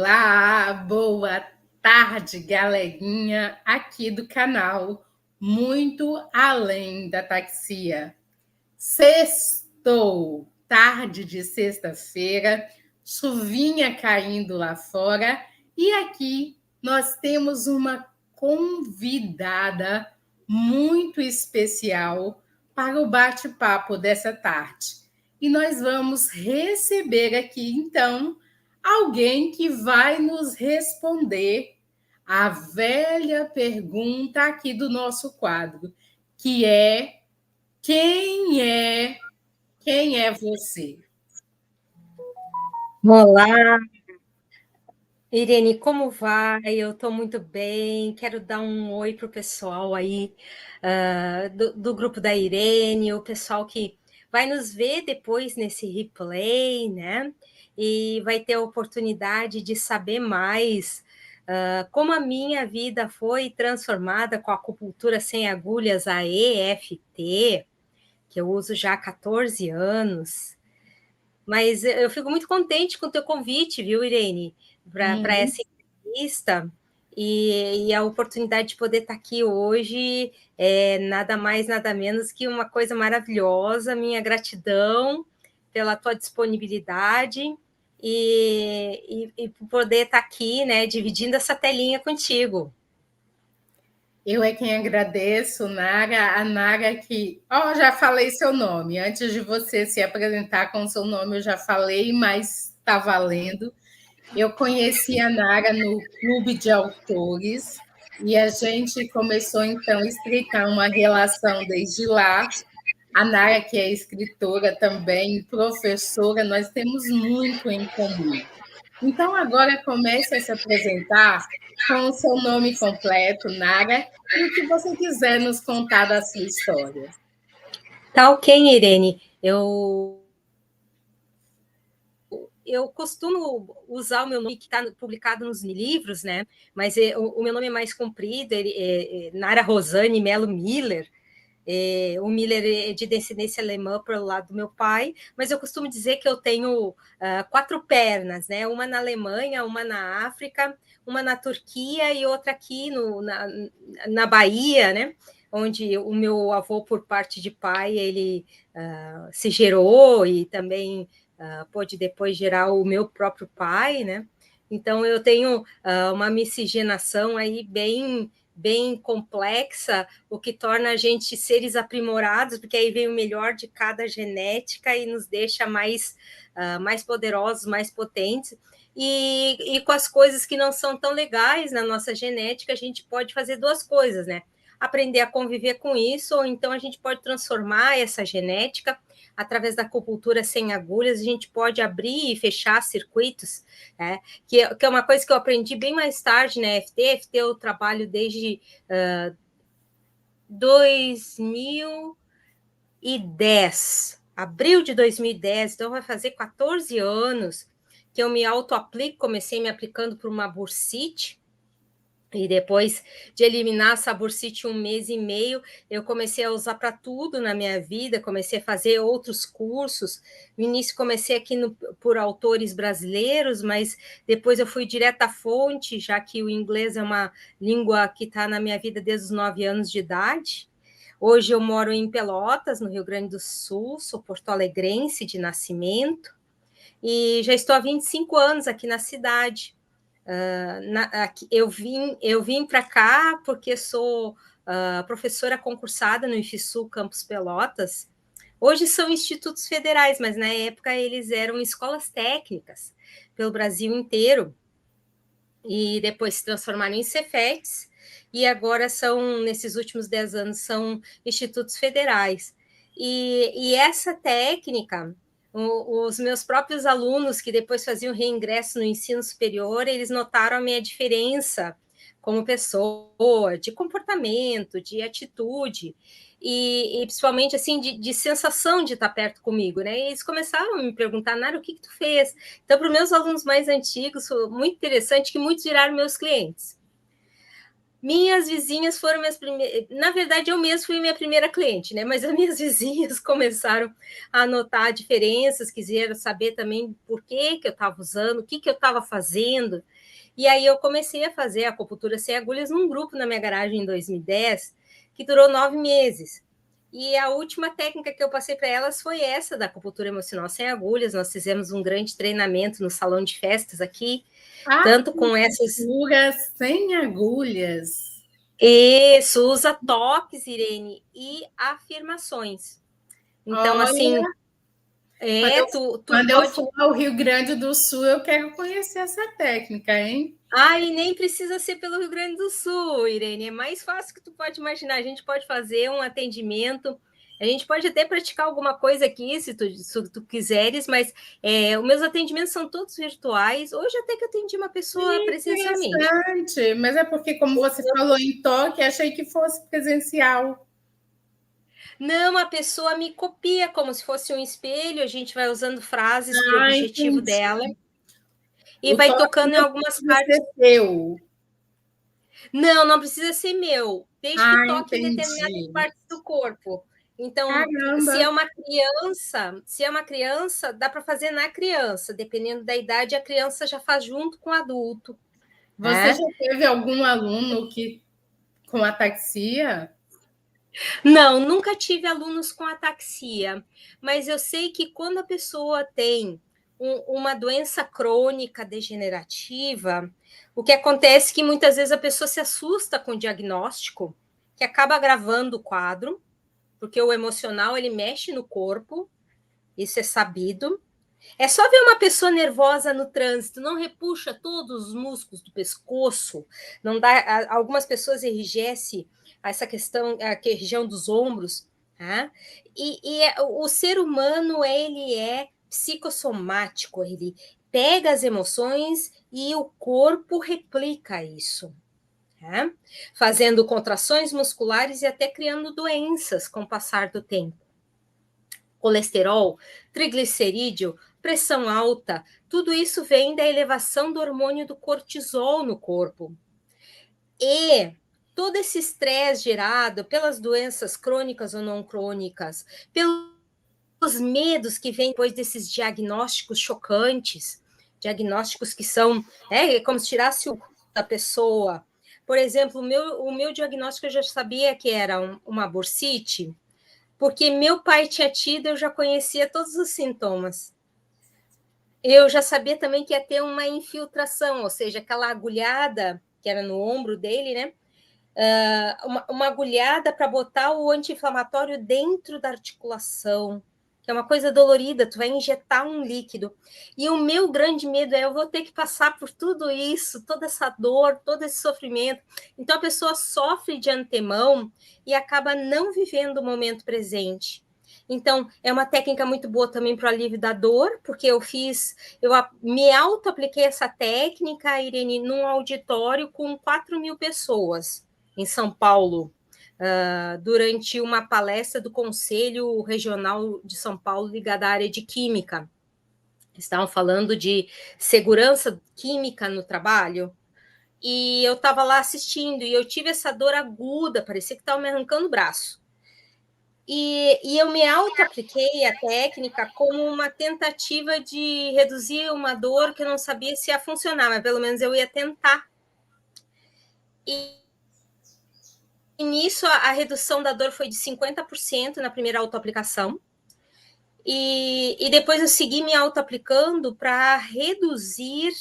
Olá, boa tarde, galerinha, aqui do canal Muito Além da Taxia. Sextou, tarde de sexta-feira, chuvinha caindo lá fora e aqui nós temos uma convidada muito especial para o bate-papo dessa tarde. E nós vamos receber aqui, então, alguém que vai nos responder a velha pergunta aqui do nosso quadro, que é quem é você? Olá, Irene, como vai? Eu estou muito bem. Quero dar um oi para o pessoal aí do grupo da Irene, o pessoal que vai nos ver depois nesse replay, né? E vai ter a oportunidade de saber mais como a minha vida foi transformada com a acupuntura sem agulhas, a EFT, que eu uso já há 14 anos. Mas eu fico muito contente com o teu convite, viu, Irene, para essa entrevista e a oportunidade de poder estar aqui hoje é nada mais, nada menos que uma coisa maravilhosa. Minha gratidão pela tua disponibilidade e por poder estar aqui, né, dividindo essa telinha contigo. Eu é quem agradeço, Nara. A Nara que... já falei seu nome. Antes de você se apresentar com o seu nome, eu já falei, mas está valendo. Eu conheci a Nara no Clube de Autores e a gente começou, então, a estreitar uma relação desde lá. A Nara, que é escritora também, professora, nós temos muito em comum. Então, agora comece a se apresentar com o seu nome completo, Nara, e o que você quiser nos contar da sua história. Tá ok, Irene. Eu costumo usar o meu nome que está publicado nos livros, né? Mas o meu nome é mais comprido, ele é Nara Rosane Melo Miller. O Miller é de descendência alemã pelo lado do meu pai, mas eu costumo dizer que eu tenho 4 pernas, né? Uma na Alemanha, uma na África, uma na Turquia e outra aqui na Bahia, né? Onde o meu avô, por parte de pai, ele se gerou e também pôde depois gerar o meu próprio pai, né? Então eu tenho uma miscigenação aí bem complexa, o que torna a gente seres aprimorados, porque aí vem o melhor de cada genética e nos deixa mais poderosos, mais potentes. E com as coisas que não são tão legais na nossa genética, a gente pode fazer 2 coisas, né? Aprender a conviver com isso, ou então a gente pode transformar essa genética através da acupuntura sem agulhas, a gente pode abrir e fechar circuitos, né? Que é uma coisa que eu aprendi bem mais tarde na EFT. EFT eu trabalho desde 2010, abril de 2010, então vai fazer 14 anos que eu me auto-aplico. Comecei me aplicando por uma bursite, e depois de eliminar essa bursite 1 mês e meio, eu comecei a usar para tudo na minha vida, comecei a fazer outros cursos. No início comecei aqui por autores brasileiros, mas depois eu fui direto à fonte, já que o inglês é uma língua que está na minha vida desde os 9 anos de idade. Hoje eu moro em Pelotas, no Rio Grande do Sul, sou porto-alegrense de nascimento, e já estou há 25 anos aqui na cidade. Eu vim para cá porque sou professora concursada no IFSU Campus Pelotas. Hoje são institutos federais, mas na época eles eram escolas técnicas pelo Brasil inteiro, e depois se transformaram em Cefetes, e agora nesses últimos 10 anos, são institutos federais. E essa técnica, os meus próprios alunos, que depois faziam reingresso no ensino superior, eles notaram a minha diferença como pessoa, de comportamento, de atitude, e principalmente assim de sensação de estar perto comigo, né? E eles começaram a me perguntar: Nara, o que tu fez? Então, para os meus alunos mais antigos, foi muito interessante que muitos viraram meus clientes. Minhas vizinhas foram minhas primeiras... Na verdade, eu mesma fui minha primeira cliente, né? Mas as minhas vizinhas começaram a notar diferenças, quiseram saber também por que eu estava usando, o que eu estava fazendo. E aí eu comecei a fazer a acupuntura sem agulhas num grupo na minha garagem em 2010, que durou 9 meses. E a última técnica que eu passei para elas foi essa da acupuntura emocional sem agulhas. Nós fizemos um grande treinamento no salão de festas aqui, tanto com essas... Acupuntura sem agulhas. Isso, usa toques, Irene, e afirmações. Então, assim, Olha, tu quando eu pode... for ao Rio Grande do Sul, eu quero conhecer essa técnica, hein? E nem precisa ser pelo Rio Grande do Sul, Irene. É mais fácil que tu pode imaginar. A gente pode fazer um atendimento, a gente pode até praticar alguma coisa aqui, se tu quiseres, mas os meus atendimentos são todos virtuais. Hoje até que eu atendi uma pessoa presencialmente. Interessante, mas é porque, como você falou em toque, achei que fosse presencial. Não, a pessoa me copia como se fosse um espelho, a gente vai usando frases para o objetivo Entendi. dela e O vai toque tocando em não algumas precisa partes. ser seu. Não, não precisa ser meu, desde que toque em determinadas Entendi. partes do corpo. Então, Caramba! se é uma criança, dá para fazer na criança, dependendo da idade, a criança já faz junto com o adulto. Você Né? já teve algum aluno que com ataxia? Não, nunca tive alunos com ataxia, mas eu sei que quando a pessoa tem uma doença crônica degenerativa, o que acontece é que muitas vezes a pessoa se assusta com o diagnóstico, que acaba agravando o quadro, porque o emocional ele mexe no corpo, isso é sabido. É só ver uma pessoa nervosa no trânsito, não repuxa todos os músculos do pescoço, não dá. Algumas pessoas enrijecem essa questão, a região dos ombros, tá? O ser humano ele é psicossomático, ele pega as emoções e o corpo replica isso. Tá? Fazendo contrações musculares e até criando doenças com o passar do tempo. Colesterol, triglicerídeo, pressão alta, tudo isso vem da elevação do hormônio do cortisol no corpo. E todo esse estresse gerado pelas doenças crônicas ou não crônicas, pelos medos que vêm depois desses diagnósticos chocantes, diagnósticos que são como se tirasse o da pessoa. Por exemplo, o meu diagnóstico eu já sabia que era uma bursite, porque meu pai tinha tido, eu já conhecia todos os sintomas. Eu já sabia também que ia ter uma infiltração, ou seja, aquela agulhada que era no ombro dele, né? Uma agulhada para botar o anti-inflamatório dentro da articulação, que é uma coisa dolorida, tu vai injetar um líquido. E o meu grande medo é eu vou ter que passar por tudo isso, toda essa dor, todo esse sofrimento. Então a pessoa sofre de antemão e acaba não vivendo o momento presente. Então, é uma técnica muito boa também para o alívio da dor, porque eu me auto-apliquei essa técnica, Irene, num auditório com 4.000 pessoas em São Paulo, durante uma palestra do Conselho Regional de São Paulo ligada à área de Química. Estavam falando de segurança química no trabalho, e eu estava lá assistindo, e eu tive essa dor aguda, parecia que estava me arrancando o braço. E eu me auto-apliquei a técnica como uma tentativa de reduzir uma dor que eu não sabia se ia funcionar, mas pelo menos eu ia tentar. E nisso, a redução da dor foi de 50% na primeira autoaplicação. E depois eu segui me autoaplicando para reduzir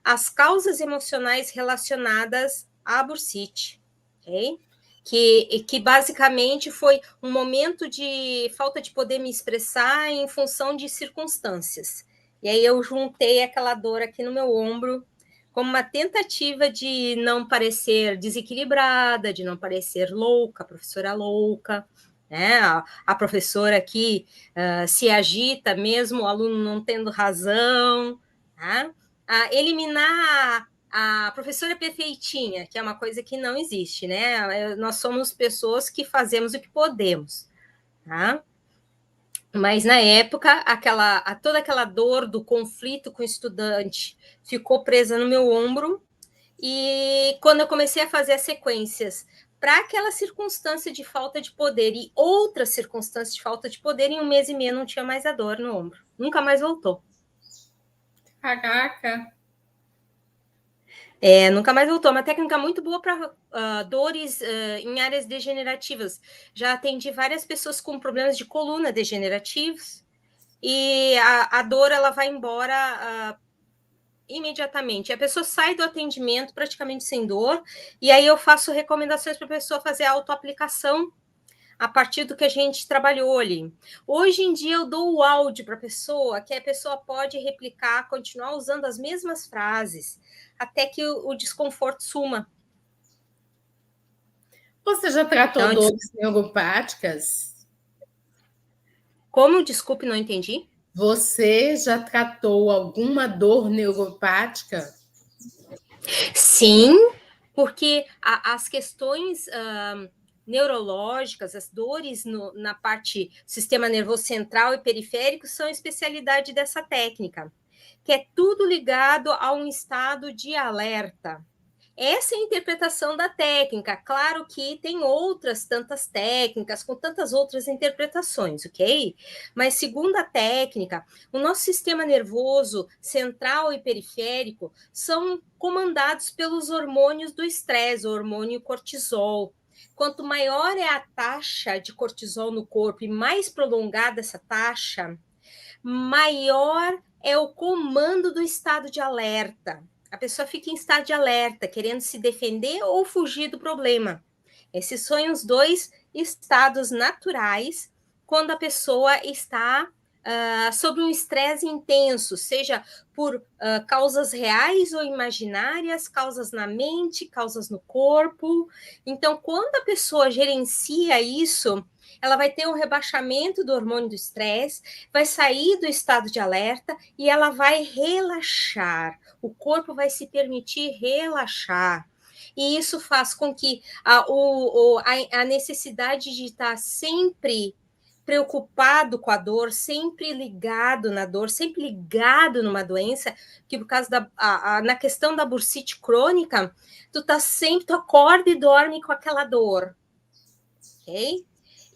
as causas emocionais relacionadas à bursite, ok? Que basicamente foi um momento de falta de poder me expressar em função de circunstâncias. E aí eu juntei aquela dor aqui no meu ombro como uma tentativa de não parecer desequilibrada, de não parecer louca, professora louca, né? A professora que se agita mesmo, o aluno não tendo razão, tá? Eliminar a professora perfeitinha, que é uma coisa que não existe, né? Nós somos pessoas que fazemos o que podemos, tá? Mas na época, toda aquela dor do conflito com o estudante ficou presa no meu ombro E quando eu comecei a fazer as sequências para aquela circunstância de falta de poder e outras circunstâncias de falta de poder, em 1 mês e meio não tinha mais a dor no ombro. Nunca mais voltou. Caraca! Nunca mais voltou. Uma técnica muito boa para dores em áreas degenerativas. Já atendi várias pessoas com problemas de coluna degenerativos e a dor ela vai embora imediatamente. A pessoa sai do atendimento praticamente sem dor e aí eu faço recomendações para a pessoa fazer a autoaplicação a partir do que a gente trabalhou ali. Hoje em dia eu dou o áudio para a pessoa, que a pessoa pode replicar, continuar usando as mesmas frases, até que o desconforto suma. Você já tratou Então, dores neuropáticas? como? Desculpe, não entendi. Você já tratou alguma dor neuropática? Sim, porque as questões neurológicas, as dores na parte sistema nervoso central e periférico são especialidade dessa técnica, que é tudo ligado a um estado de alerta. Essa é a interpretação da técnica. Claro que tem outras tantas técnicas, com tantas outras interpretações, ok? Mas, segundo a técnica, o nosso sistema nervoso central e periférico são comandados pelos hormônios do estresse, o hormônio cortisol. Quanto maior é a taxa de cortisol no corpo e mais prolongada essa taxa, maior é o comando do estado de alerta. A pessoa fica em estado de alerta, querendo se defender ou fugir do problema. Esses são os dois estados naturais quando a pessoa está sob um estresse intenso, seja por causas reais ou imaginárias, causas na mente, causas no corpo. Então, quando a pessoa gerencia isso, ela vai ter um rebaixamento do hormônio do estresse, vai sair do estado de alerta e ela vai relaxar. O corpo vai se permitir relaxar. E isso faz com que a necessidade de estar sempre preocupado com a dor, sempre ligado na dor, sempre ligado numa doença, que por causa na questão da bursite crônica, tu acorda e dorme com aquela dor, ok?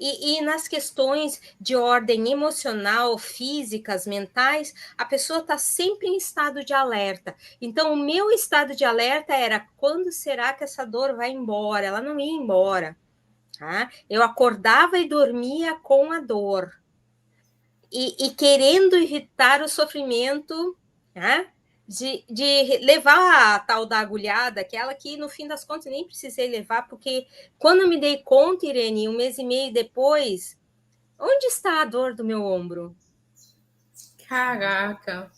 E nas questões de ordem emocional, físicas, mentais, a pessoa está sempre em estado de alerta. Então, o meu estado de alerta era: quando será que essa dor vai embora? Ela não ia embora. Tá? Eu acordava e dormia com a dor. E querendo irritar o sofrimento, né? De levar a tal da agulhada, aquela que no fim das contas nem precisei levar, porque quando eu me dei conta, Irene, 1 mês e meio depois, onde está a dor do meu ombro? Caraca!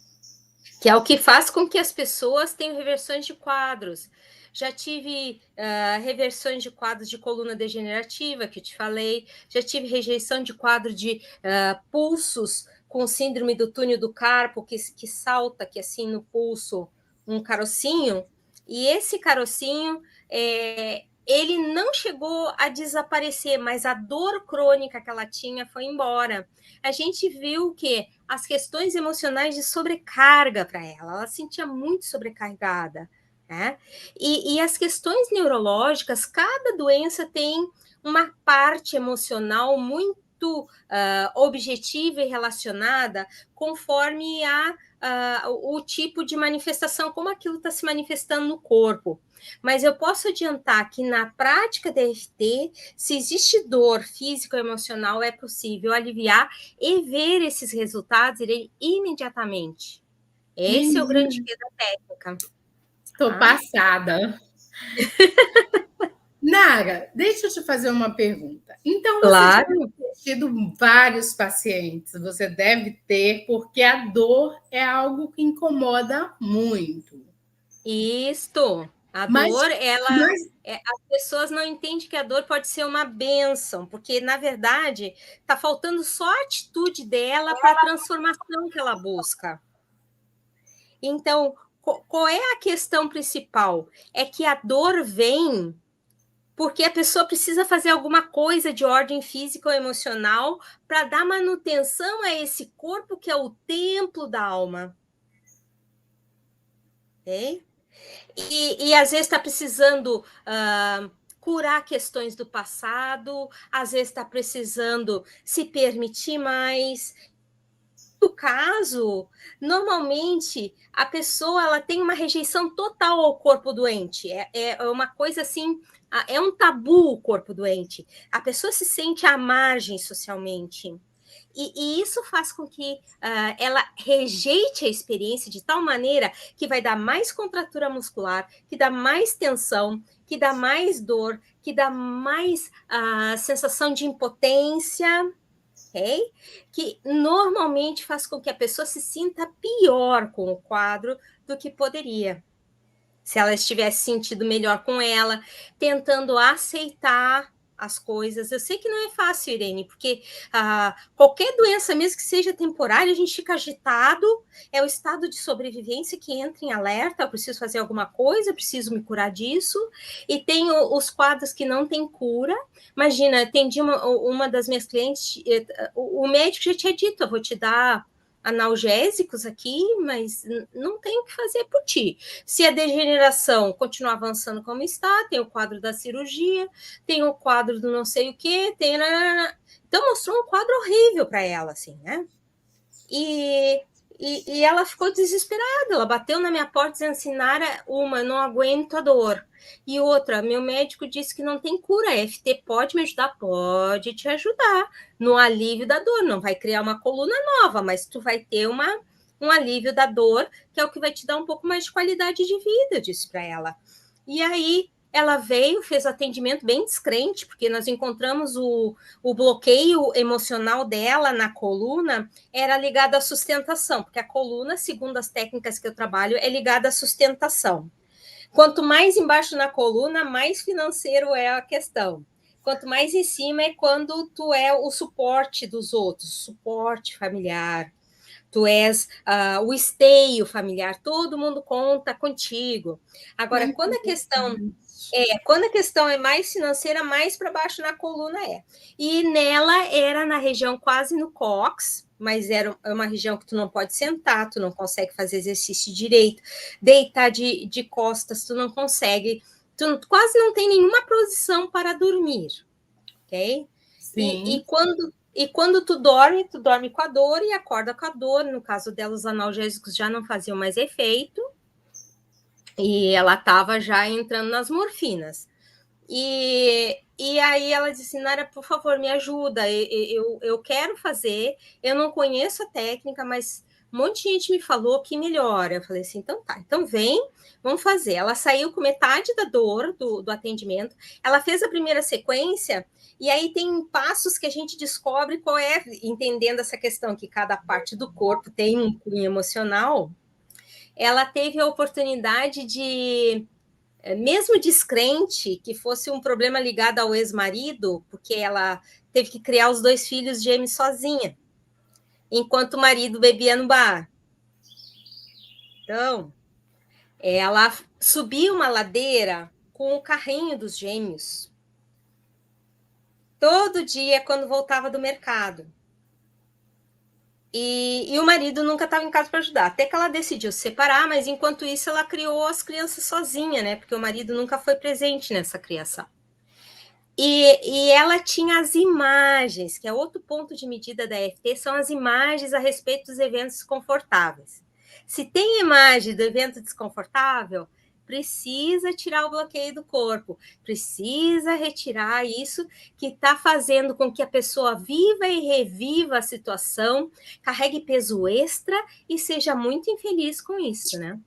Que é o que faz com que as pessoas tenham reversões de quadros. Já tive reversões de quadros de coluna degenerativa, que eu te falei, já tive rejeição de quadro de pulsos com síndrome do túnel do carpo, que salta aqui assim no pulso um carocinho, e esse carocinho ele não chegou a desaparecer, mas a dor crônica que ela tinha foi embora. A gente viu que as questões emocionais de sobrecarga para ela se sentia muito sobrecarregada, né? E as questões neurológicas, cada doença tem uma parte emocional muito objetiva e relacionada conforme o tipo de manifestação, como aquilo está se manifestando no corpo. Mas eu posso adiantar que na prática da EFT, se existe dor física ou emocional, é possível aliviar e ver esses resultados imediatamente. Esse é o grande quê da técnica. Estou passada. Nara, deixa eu te fazer uma pergunta. Então, você Claro. deve ter tido vários pacientes, você deve ter, porque a dor é algo que incomoda muito. Isto. A Mas, dor, mas as pessoas não entendem que a dor pode ser uma bênção, porque, na verdade, está faltando só a atitude dela para a transformação que ela busca. Então, qual é a questão principal? É que a dor vem porque a pessoa precisa fazer alguma coisa de ordem física ou emocional para dar manutenção a esse corpo que é o templo da alma. Ok? E às vezes está precisando curar questões do passado, às vezes está precisando se permitir mais. No caso, normalmente a pessoa ela tem uma rejeição total ao corpo doente. É uma coisa assim, é um tabu o corpo doente. A pessoa se sente à margem socialmente. E isso faz com que ela rejeite a experiência de tal maneira que vai dar mais contratura muscular, que dá mais tensão, que dá mais dor, que dá mais sensação de impotência, ok? Que normalmente faz com que a pessoa se sinta pior com o quadro do que poderia. Se ela estivesse sentido melhor com ela, tentando aceitar as coisas. Eu sei que não é fácil, Irene, porque qualquer doença, mesmo que seja temporária, a gente fica agitado, é o estado de sobrevivência que entra em alerta, eu preciso fazer alguma coisa, eu preciso me curar disso, e tem os quadros que não tem cura. Imagina, atendi uma das minhas clientes, o médico já tinha dito, eu vou te dar analgésicos aqui, mas não tem o que fazer por ti. Se a degeneração continuar avançando como está, tem o quadro da cirurgia, tem o quadro do não sei o quê, tem... Então, mostrou um quadro horrível para ela, assim, né? E ela ficou desesperada, ela bateu na minha porta dizendo assim, Nara, não aguento a dor. E outra, meu médico disse que não tem cura, a FT pode me ajudar? Pode te ajudar no alívio da dor, não vai criar uma coluna nova, mas tu vai ter um alívio da dor, que é o que vai te dar um pouco mais de qualidade de vida, disse para ela. E aí ela veio, fez atendimento bem descrente, porque nós encontramos o bloqueio emocional dela na coluna, era ligado à sustentação, porque a coluna, segundo as técnicas que eu trabalho, é ligada à sustentação. Quanto mais embaixo na coluna, mais financeiro é a questão. Quanto mais em cima é quando tu é o suporte dos outros, suporte familiar. Tu és o esteio familiar, todo mundo conta contigo. Agora, quando a questão é mais financeira, mais para baixo na coluna é. E nela era na região quase no cóccix, mas era uma região que tu não pode sentar, tu não consegue fazer exercício direito, deitar de costas, tu não consegue, tu quase não tem nenhuma posição para dormir, ok? Sim. E quando tu dorme com a dor e acorda com a dor. No caso dela, os analgésicos já não faziam mais efeito e ela estava já entrando nas morfinas. E aí ela disse, Nara, por favor, me ajuda, eu quero fazer, eu não conheço a técnica, mas um monte de gente me falou que melhora. Eu falei assim, então tá, então vem, vamos fazer. Ela saiu com metade da dor do atendimento, ela fez a primeira sequência, e aí tem passos que a gente descobre qual é, entendendo essa questão que cada parte do corpo tem um cunho emocional. Ela teve a oportunidade de, mesmo descrente, que fosse um problema ligado ao ex-marido, porque ela teve que criar os 2 filhos gêmeos sozinha, enquanto o marido bebia no bar. Então, ela subia uma ladeira com o carrinho dos gêmeos. Todo dia, quando voltava do mercado. E o marido nunca estava em casa para ajudar. Até que ela decidiu se separar, mas enquanto isso ela criou as crianças sozinha, né? Porque o marido nunca foi presente nessa criação. E ela tinha as imagens, que é outro ponto de medida da EFT, são as imagens a respeito dos eventos desconfortáveis. Se tem imagem do evento desconfortável, precisa tirar o bloqueio do corpo, precisa retirar isso que está fazendo com que a pessoa viva e reviva a situação, carregue peso extra e seja muito infeliz com isso, né?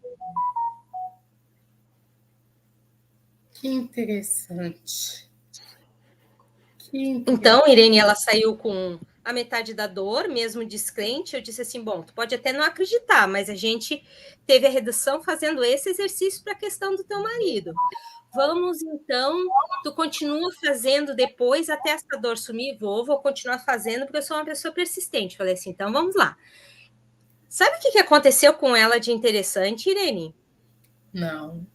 Que interessante. Então, Irene, ela saiu com a metade da dor, mesmo descrente. Eu disse assim, bom, tu pode até não acreditar, mas a gente teve a redução fazendo esse exercício para a questão do teu marido. Vamos, então, tu continua fazendo depois até essa dor sumir? Vou continuar fazendo, porque eu sou uma pessoa persistente. Falei assim, então vamos lá. Sabe o que aconteceu com ela de interessante, Irene? Não.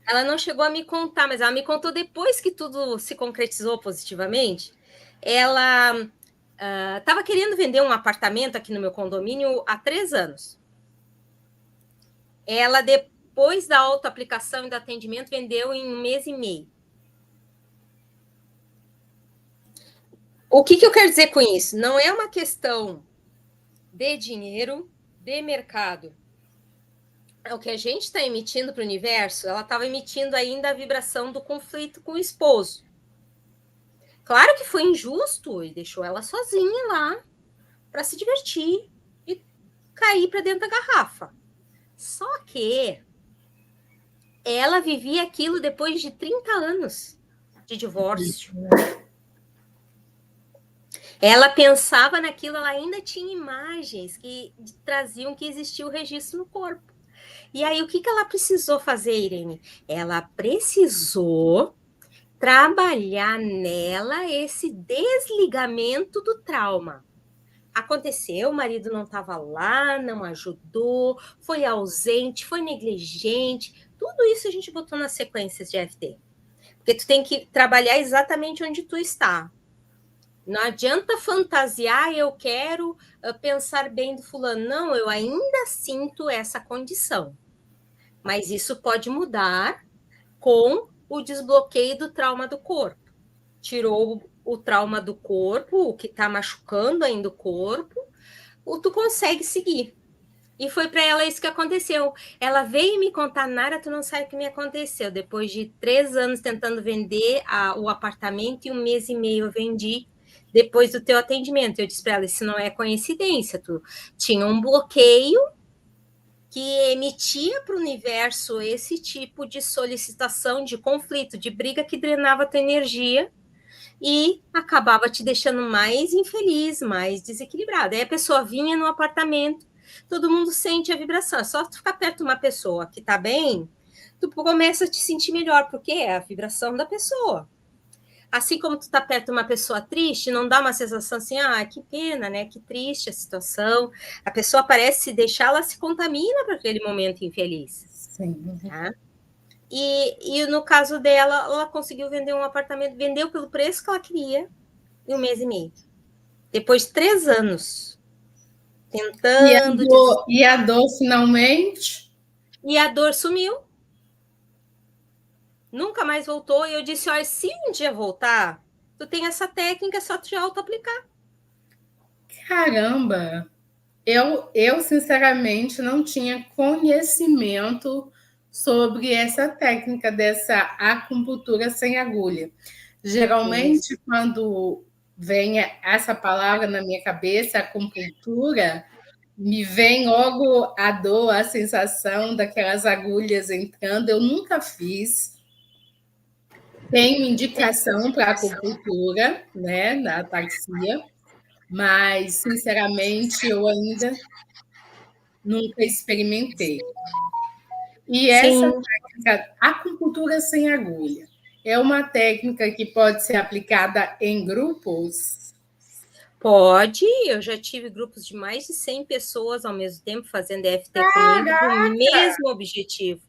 Ela não chegou a me contar, mas ela me contou depois que tudo se concretizou positivamente. Ela estava querendo vender um apartamento aqui no meu condomínio há 3 anos. Ela depois da autoaplicação e do atendimento, vendeu em 1 mês e meio. O que eu quero dizer com isso? Não é uma questão de dinheiro, de mercado. O que a gente está emitindo para o universo, ela estava emitindo ainda a vibração do conflito com o esposo. Claro que foi injusto e deixou ela sozinha lá para se divertir e cair para dentro da garrafa. Só que ela vivia aquilo depois de 30 anos de divórcio. Ela pensava naquilo, ela ainda tinha imagens que traziam que existia o registro no corpo. E aí, o que ela precisou fazer, Irene? Ela precisou trabalhar nela esse desligamento do trauma. Aconteceu, o marido não estava lá, não ajudou, foi ausente, foi negligente. Tudo isso a gente botou nas sequências de EFT. Porque tu tem que trabalhar exatamente onde tu está. Não adianta fantasiar, eu quero pensar bem do fulano. Não, eu ainda sinto essa condição. Mas isso pode mudar com o desbloqueio do trauma do corpo. Tirou o trauma do corpo, o que está machucando ainda o corpo, tu consegue seguir. E foi para ela isso que aconteceu. Ela veio me contar, Nara, tu não sabe o que me aconteceu. Depois de 3 anos tentando vender o apartamento, e 1 mês e meio eu vendi depois do teu atendimento. Eu disse para ela, isso não é coincidência, tu tinha um bloqueio que emitia para o universo esse tipo de solicitação, de conflito, de briga que drenava a tua energia e acabava te deixando mais infeliz, mais desequilibrada. Aí a pessoa vinha no apartamento, todo mundo sente a vibração. É só tu ficar perto de uma pessoa que está bem, tu começa a te sentir melhor, porque é a vibração da pessoa. Assim como tu tá perto de uma pessoa triste, não dá uma sensação assim, que pena, né? Que triste a situação. A pessoa parece se deixar, ela se contamina para aquele momento infeliz. Sim. Tá? E no caso dela, ela conseguiu vender um apartamento, vendeu pelo preço que ela queria em 1 mês e meio. Depois de 3 anos tentando. E a dor finalmente? E a dor sumiu. Nunca mais voltou. E eu disse, olha, se um dia voltar, tu tem essa técnica, é só tu auto-aplicar. Caramba! Eu, sinceramente, não tinha conhecimento sobre essa técnica dessa acupuntura sem agulha. Geralmente, quando vem essa palavra na minha cabeça, acupuntura, me vem logo a dor, a sensação daquelas agulhas entrando. Eu nunca fiz. Tenho indicação para acupuntura, né, da ataxia, mas, sinceramente, eu ainda nunca experimentei. E essa técnica, acupuntura sem agulha, é uma técnica que pode ser aplicada em grupos? Pode, eu já tive grupos de mais de 100 pessoas ao mesmo tempo fazendo EFT comigo com o mesmo objetivo.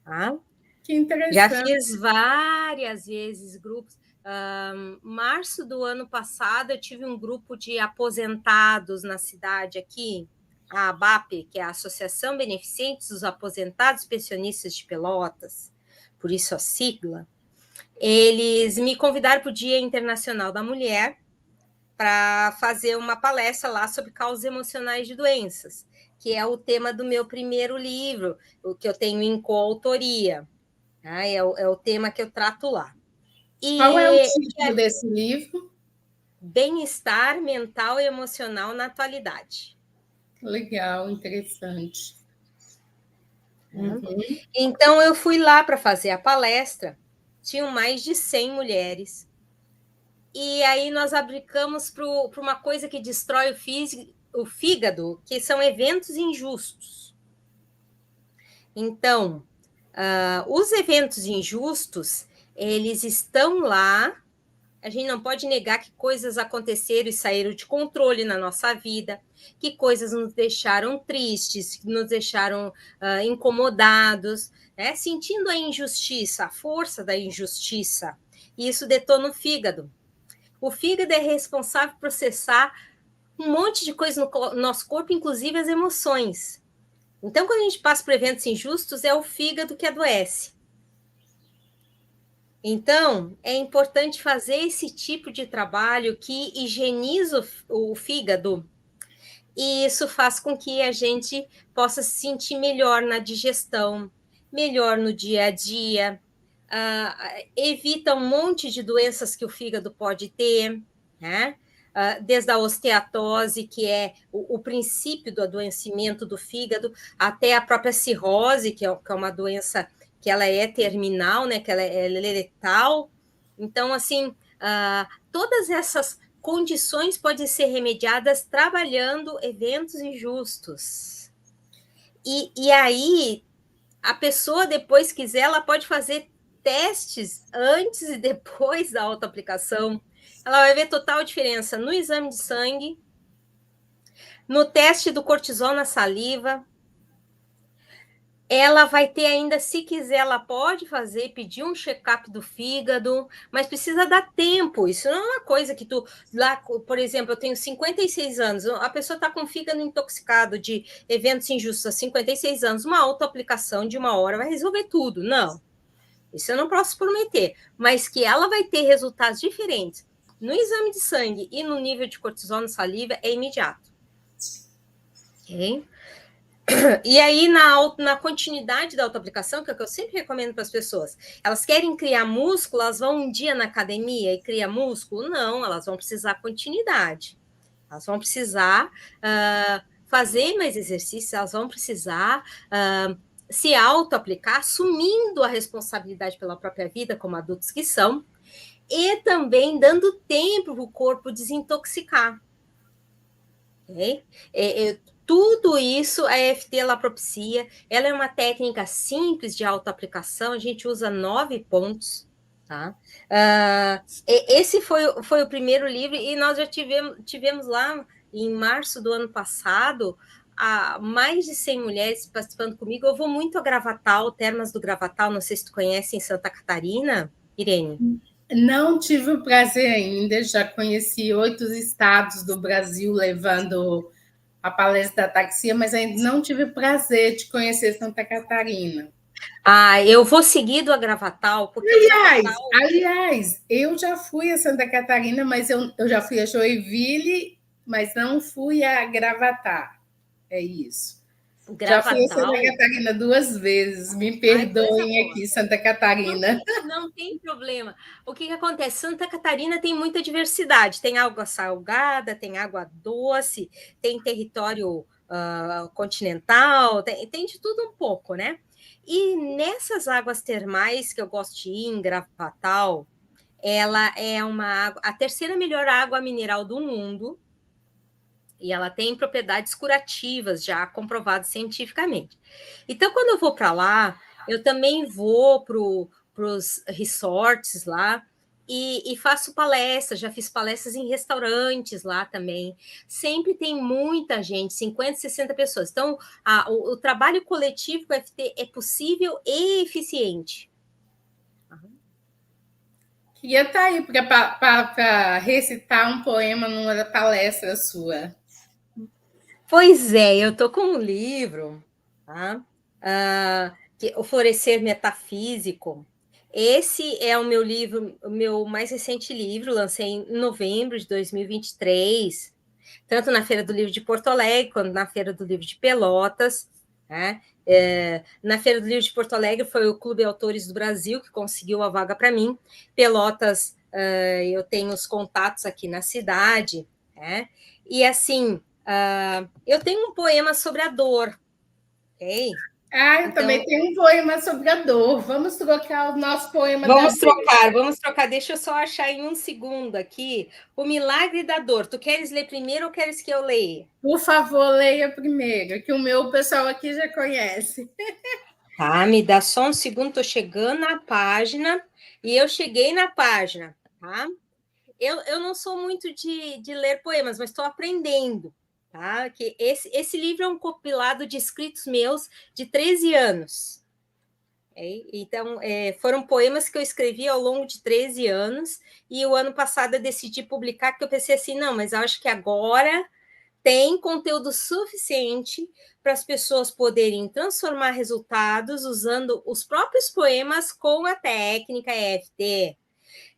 Tá? Que interessante. Já fiz várias vezes grupos. Março do ano passado, eu tive um grupo de aposentados na cidade aqui, a ABAP, que é a Associação Beneficente dos Aposentados Pensionistas de Pelotas, por isso a sigla. Eles me convidaram para o Dia Internacional da Mulher para fazer uma palestra lá sobre causas emocionais de doenças, que é o tema do meu primeiro livro, o que eu tenho em coautoria. É o tema que eu trato lá. Qual é o título desse livro? Bem-estar mental e emocional na atualidade. Legal, interessante. Uhum. Então, eu fui lá para fazer a palestra, tinham mais de 100 mulheres, e aí nós aplicamos para uma coisa que destrói o fígado, que são eventos injustos. Então, os eventos injustos, eles estão lá. A gente não pode negar que coisas aconteceram e saíram de controle na nossa vida, que coisas nos deixaram tristes, que nos deixaram incomodados, né? Sentindo a injustiça, a força da injustiça. E isso detona o fígado. O fígado é responsável por processar um monte de coisa no nosso corpo, inclusive as emoções. Então, quando a gente passa por eventos injustos, é o fígado que adoece. Então, é importante fazer esse tipo de trabalho que higieniza o fígado, e isso faz com que a gente possa se sentir melhor na digestão, melhor no dia a dia, evita um monte de doenças que o fígado pode ter, né? Desde a osteatose, que é o princípio do adoecimento do fígado, até a própria cirrose, que é uma doença que ela é terminal, né? Que ela é letal. Então, assim, todas essas condições podem ser remediadas trabalhando eventos injustos. E aí, a pessoa, depois quiser, ela pode fazer testes antes e depois da autoaplicação. Ela vai ver total diferença no exame de sangue, no teste do cortisol na saliva. Ela vai ter ainda, se quiser, ela pode fazer, pedir um check-up do fígado, mas precisa dar tempo. Isso não é uma coisa que tu, lá, por exemplo, eu tenho 56 anos, a pessoa está com o fígado intoxicado de eventos injustos há 56 anos, uma autoaplicação de 1 hora vai resolver tudo. Não, isso eu não posso prometer, mas que ela vai ter resultados diferentes no exame de sangue e no nível de cortisol na saliva é imediato. Ok? E aí, na continuidade da autoaplicação, que é o que eu sempre recomendo para as pessoas, elas querem criar músculo, elas vão um dia na academia e criam músculo? Não, elas vão precisar continuidade. Elas vão precisar fazer mais exercícios, elas vão precisar se autoaplicar, assumindo a responsabilidade pela própria vida, como adultos que são, e também dando tempo para o corpo desintoxicar. Okay? Tudo isso a EFT ela propicia. Ela é uma técnica simples de autoaplicação, a gente usa 9 pontos. Tá? Esse foi o primeiro livro, e nós já tivemos lá em março do ano passado mais de 100 mulheres participando comigo. Eu vou muito a Gravatal, Termas do Gravatal, não sei se tu conhece, em Santa Catarina, Irene. Não tive o prazer ainda, já conheci 8 estados do Brasil levando a palestra da taxia, mas ainda não tive o prazer de conhecer Santa Catarina. Eu vou seguido a Gravatal, porque aliás, eu já fui a Santa Catarina, mas eu já fui a Joinville, mas não fui a Gravatar. É isso. Já fui a Santa Catarina 2 vezes. Me perdoem aqui, Santa Catarina. Não tem problema. O que acontece? Santa Catarina tem muita diversidade. Tem água salgada, tem água doce, tem território continental, tem de tudo um pouco, né? E nessas águas termais que eu gosto de ir, em Gravatal, ela é a terceira melhor água mineral do mundo, e ela tem propriedades curativas já comprovadas cientificamente. Então, quando eu vou para lá, eu também vou para os resorts lá e faço palestras. Já fiz palestras em restaurantes lá também. Sempre tem muita gente, 50, 60 pessoas. Então, o trabalho coletivo com o FT é possível e eficiente. Queria estar aí para recitar um poema numa palestra sua. Pois é, eu estou com um livro, tá? O Florescer Metafísico. Esse é o meu livro, o meu mais recente livro, lancei em novembro de 2023, tanto na Feira do Livro de Porto Alegre, quanto na Feira do Livro de Pelotas. Né? Na Feira do Livro de Porto Alegre foi o Clube Autores do Brasil que conseguiu a vaga para mim. Pelotas, eu tenho os contatos aqui na cidade. Né? E assim, eu tenho um poema sobre a dor, ok? Eu também tenho um poema sobre a dor. Vamos trocar o nosso poema da dor. Vamos trocar. Deixa eu só achar em um segundo aqui o Milagre da Dor. Tu queres ler primeiro ou queres que eu leia? Por favor, leia primeiro, que o meu pessoal aqui já conhece. Tá, me dá só um segundo, tô chegando na página, e eu cheguei na página, tá? Eu não sou muito de ler poemas, mas estou aprendendo, tá? Que esse livro é um compilado de escritos meus de 13 anos. Então, foram poemas que eu escrevi ao longo de 13 anos, e o ano passado eu decidi publicar, porque eu pensei assim, não, mas eu acho que agora tem conteúdo suficiente para as pessoas poderem transformar resultados usando os próprios poemas com a técnica EFT.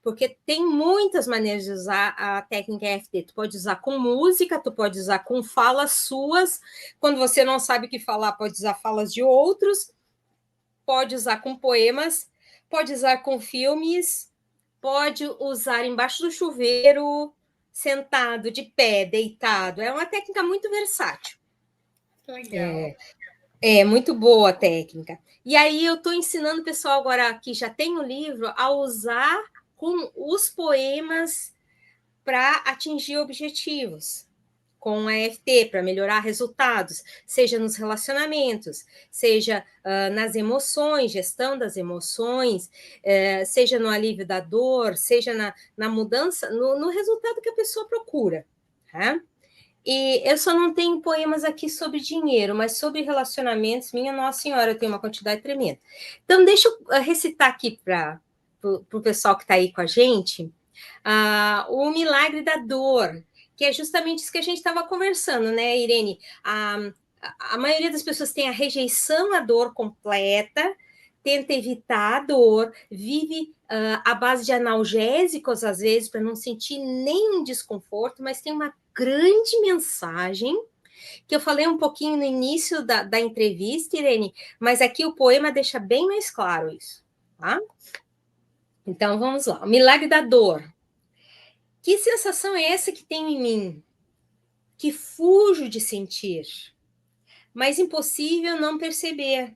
Porque tem muitas maneiras de usar a técnica EFT. Tu pode usar com música, tu pode usar com falas suas. Quando você não sabe o que falar, pode usar falas de outros. Pode usar com poemas, pode usar com filmes, pode usar embaixo do chuveiro, sentado, de pé, deitado. É uma técnica muito versátil. Legal. É muito boa a técnica. E aí eu estou ensinando o pessoal agora que já tem o livro a usar com os poemas para atingir objetivos, com a EFT, para melhorar resultados, seja nos relacionamentos, seja nas emoções, gestão das emoções, seja no alívio da dor, seja na mudança, no resultado que a pessoa procura. Tá? E eu só não tenho poemas aqui sobre dinheiro, mas sobre relacionamentos, minha Nossa Senhora, eu tenho uma quantidade tremenda. Então, deixa eu recitar aqui para o pessoal que está aí com a gente, o Milagre da Dor, que é justamente isso que a gente estava conversando, né, Irene? A maioria das pessoas tem a rejeição à dor completa, tenta evitar a dor, vive à base de analgésicos, às vezes, para não sentir nenhum desconforto, mas tem uma grande mensagem, que eu falei um pouquinho no início da entrevista, Irene, mas aqui o poema deixa bem mais claro isso, tá? Então, vamos lá. O Milagre da Dor. Que sensação é essa que tenho em mim? Que fujo de sentir, mas impossível não perceber.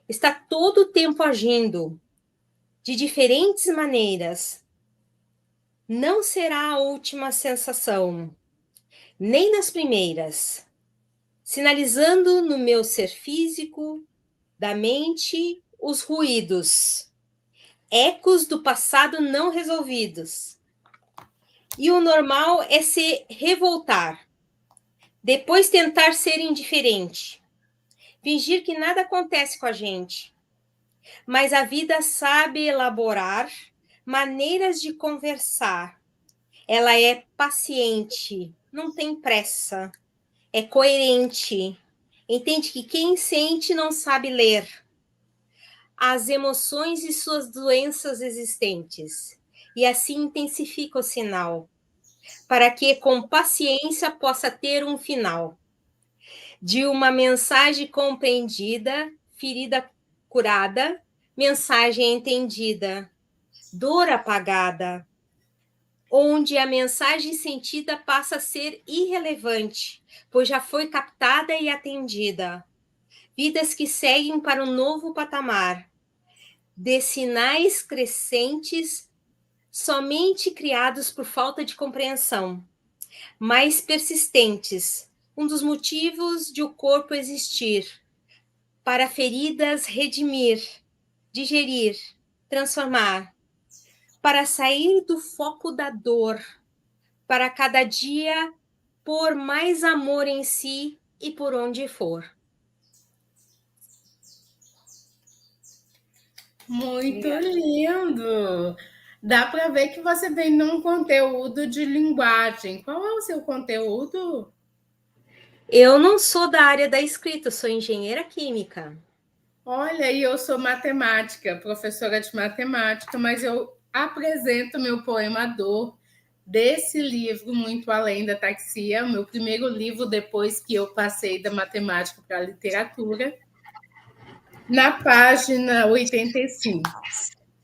Está todo o tempo agindo, de diferentes maneiras. Não será a última sensação, nem nas primeiras, sinalizando no meu ser físico, da mente, os ruídos, ecos do passado não resolvidos. E o normal é se revoltar, depois tentar ser indiferente, fingir que nada acontece com a gente. Mas a vida sabe elaborar maneiras de conversar. Ela é paciente, não tem pressa, é coerente. Entende que quem sente não sabe ler as emoções e suas doenças existentes. E assim intensifica o sinal, para que com paciência possa ter um final. De uma mensagem compreendida, ferida curada, mensagem entendida, dor apagada, onde a mensagem sentida passa a ser irrelevante, pois já foi captada e atendida. Vidas que seguem para um novo patamar, de sinais crescentes, somente criados por falta de compreensão, mas persistentes, um dos motivos de o corpo existir, para feridas redimir, digerir, transformar, para sair do foco da dor, para cada dia pôr mais amor em si e por onde for. Muito lindo! Dá para ver que você vem num conteúdo de linguagem. Qual é o seu conteúdo? Eu não sou da área da escrita, eu sou engenheira química. Olha, e eu sou matemática, professora de matemática, mas eu apresento meu poema Dor desse livro Muito Além da Taxia, meu primeiro livro depois que eu passei da matemática para a literatura, na página 85.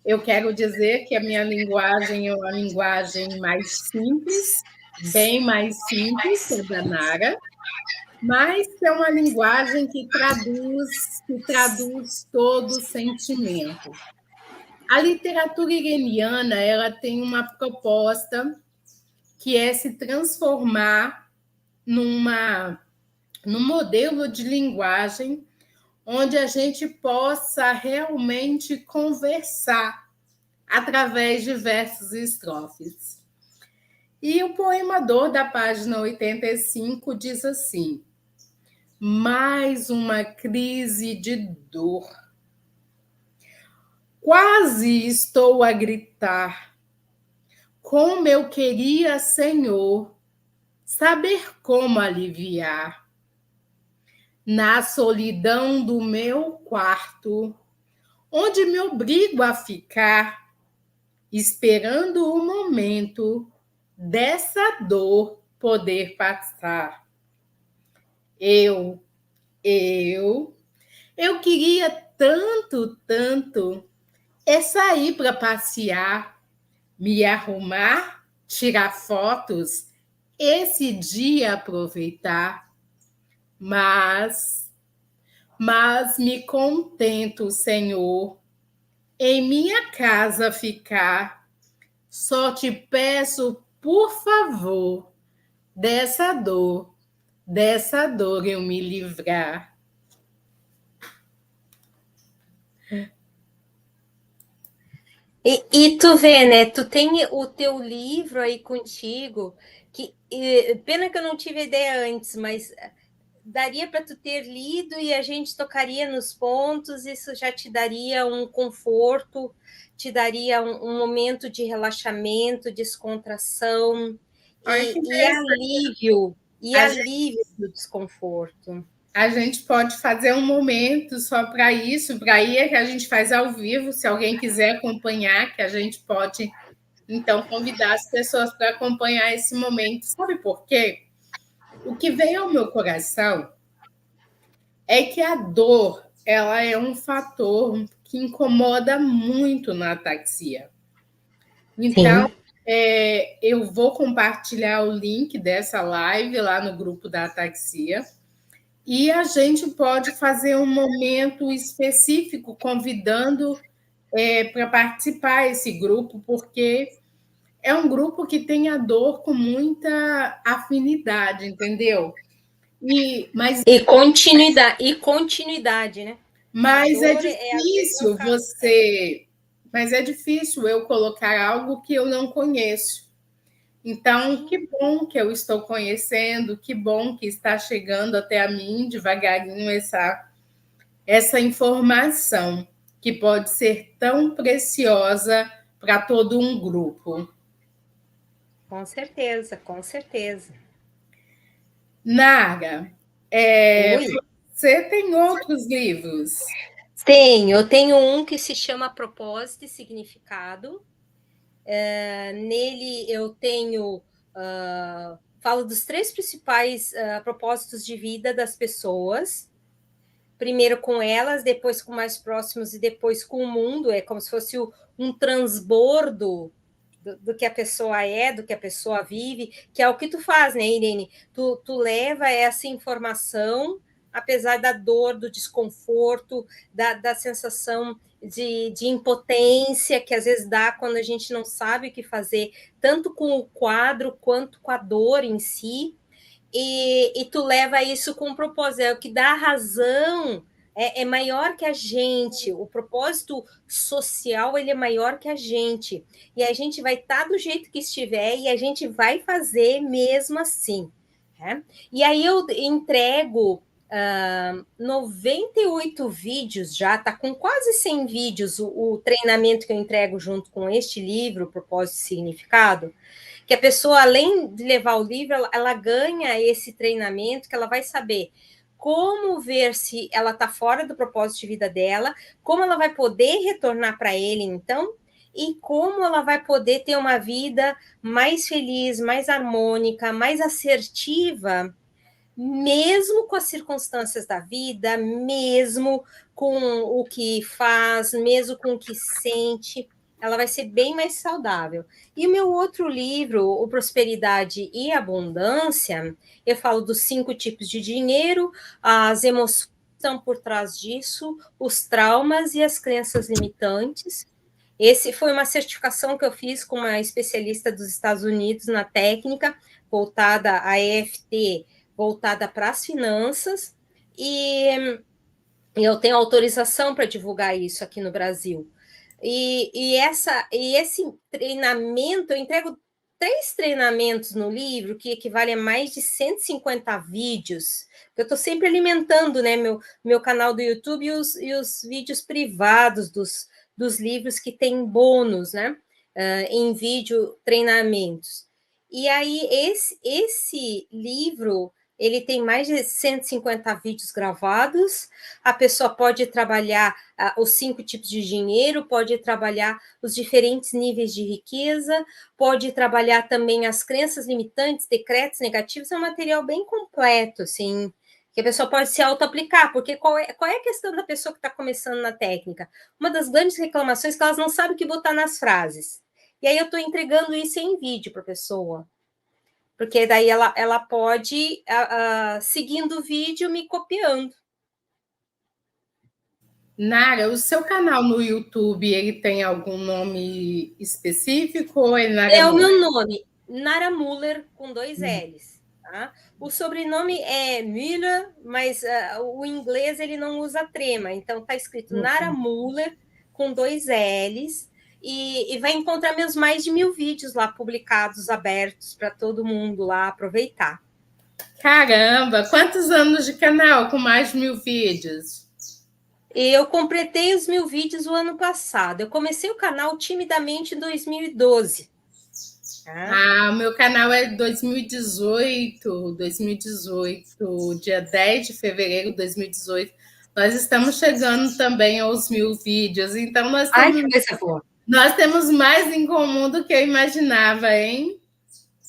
Eu quero dizer que a minha linguagem é uma linguagem mais simples, bem mais simples que a da Nara, mas é uma linguagem que traduz todo o sentimento. A literatura iraniana, ela tem uma proposta que é se transformar num modelo de linguagem onde a gente possa realmente conversar através de versos e estrofes. E o poemador da página 85 diz assim: mais uma crise de dor. Quase estou a gritar. Como eu queria, Senhor, saber como aliviar na solidão do meu quarto, onde me obrigo a ficar esperando o momento dessa dor poder passar. Eu, eu, eu queria tanto, tanto é sair para passear, me arrumar, tirar fotos, esse dia aproveitar, mas me contento, Senhor, em minha casa ficar. Só te peço, por favor, dessa dor eu me livrar. E tu vê, né? Tu tem o teu livro aí contigo, pena que eu não tive ideia antes, mas daria para tu ter lido e a gente tocaria nos pontos, isso já te daria um conforto, te daria um momento de relaxamento, descontração e alívio do desconforto. A gente pode fazer um momento só para isso, para aí é que a gente faz ao vivo, se alguém quiser acompanhar, que a gente pode, então, convidar as pessoas para acompanhar esse momento. Sabe por quê? O que veio ao meu coração é que a dor, ela é um fator que incomoda muito na ataxia. Então, eu vou compartilhar o link dessa live lá no grupo da ataxia. E a gente pode fazer um momento específico convidando para participar esse grupo, porque é um grupo que tem a dor com muita afinidade, entendeu? Continuidade, né? Mas é difícil eu colocar algo que eu não conheço. Então, que bom que eu estou conhecendo, que bom que está chegando até a mim devagarinho essa informação que pode ser tão preciosa para todo um grupo. Com certeza, com certeza. Nara, você tem outros livros? Eu tenho um que se chama Propósito e Significado. Nele eu tenho falo dos 3 principais propósitos de vida das pessoas. Primeiro com elas, depois com mais próximos e depois com o mundo. É como se fosse um transbordo do que a pessoa é, do que a pessoa vive, que é o que tu faz, né, Irene? Tu leva essa informação, apesar da dor, do desconforto, da sensação de impotência que às vezes dá quando a gente não sabe o que fazer, tanto com o quadro quanto com a dor em si, e tu leva isso com um propósito, é o que dá razão, é maior que a gente, o propósito social ele é maior que a gente, e a gente vai estar do jeito que estiver, e a gente vai fazer mesmo assim, né? E aí eu entrego 98 vídeos já, tá com quase 100 vídeos o treinamento que eu entrego junto com este livro, Propósito e Significado, que a pessoa, além de levar o livro, ela ganha esse treinamento, que ela vai saber como ver se ela está fora do propósito de vida dela, como ela vai poder retornar para ele, então, e como ela vai poder ter uma vida mais feliz, mais harmônica, mais assertiva, mesmo com as circunstâncias da vida, mesmo com o que faz, mesmo com o que sente, ela vai ser bem mais saudável. E o meu outro livro, o Prosperidade e Abundância, eu falo dos 5 tipos de dinheiro, as emoções estão por trás disso, os traumas e as crenças limitantes. Esse foi uma certificação que eu fiz com uma especialista dos Estados Unidos na técnica, voltada à EFT, voltada para as finanças, e eu tenho autorização para divulgar isso aqui no Brasil. E esse treinamento, eu entrego 3 treinamentos no livro, que equivale a mais de 150 vídeos. Eu estou sempre alimentando, né, meu canal do YouTube e os vídeos privados dos livros que tem bônus, né, em vídeo treinamentos. E aí, esse livro, ele tem mais de 150 vídeos gravados. A pessoa pode trabalhar os 5 tipos de dinheiro, pode trabalhar os diferentes níveis de riqueza, pode trabalhar também as crenças limitantes, decretos negativos. É um material bem completo, assim, que a pessoa pode se auto-aplicar, porque qual é a questão da pessoa que está começando na técnica? Uma das grandes reclamações é que elas não sabem o que botar nas frases. E aí eu estou entregando isso em vídeo para a pessoa. Porque daí ela pode, seguindo o vídeo, me copiando. Nara, o seu canal no YouTube, ele tem algum nome específico ou é Nara É o Moura? meu nome, Nara Muller, com 2 L's. Tá? O sobrenome é Müller, mas o inglês ele não usa trema. Então, está escrito Nara Muller, com 2 L's. E vai encontrar meus mais de 1000 vídeos lá publicados, abertos para todo mundo lá aproveitar. Caramba, quantos anos de canal com mais de 1000 vídeos? Eu completei os 1000 vídeos o ano passado. Eu comecei o canal timidamente em 2012. Tá? Ah, o meu canal é 2018, dia 10 de fevereiro de 2018. Nós estamos chegando também aos 1000 vídeos, então Ai, que coisa boa. nós temos mais em comum do que eu imaginava, hein?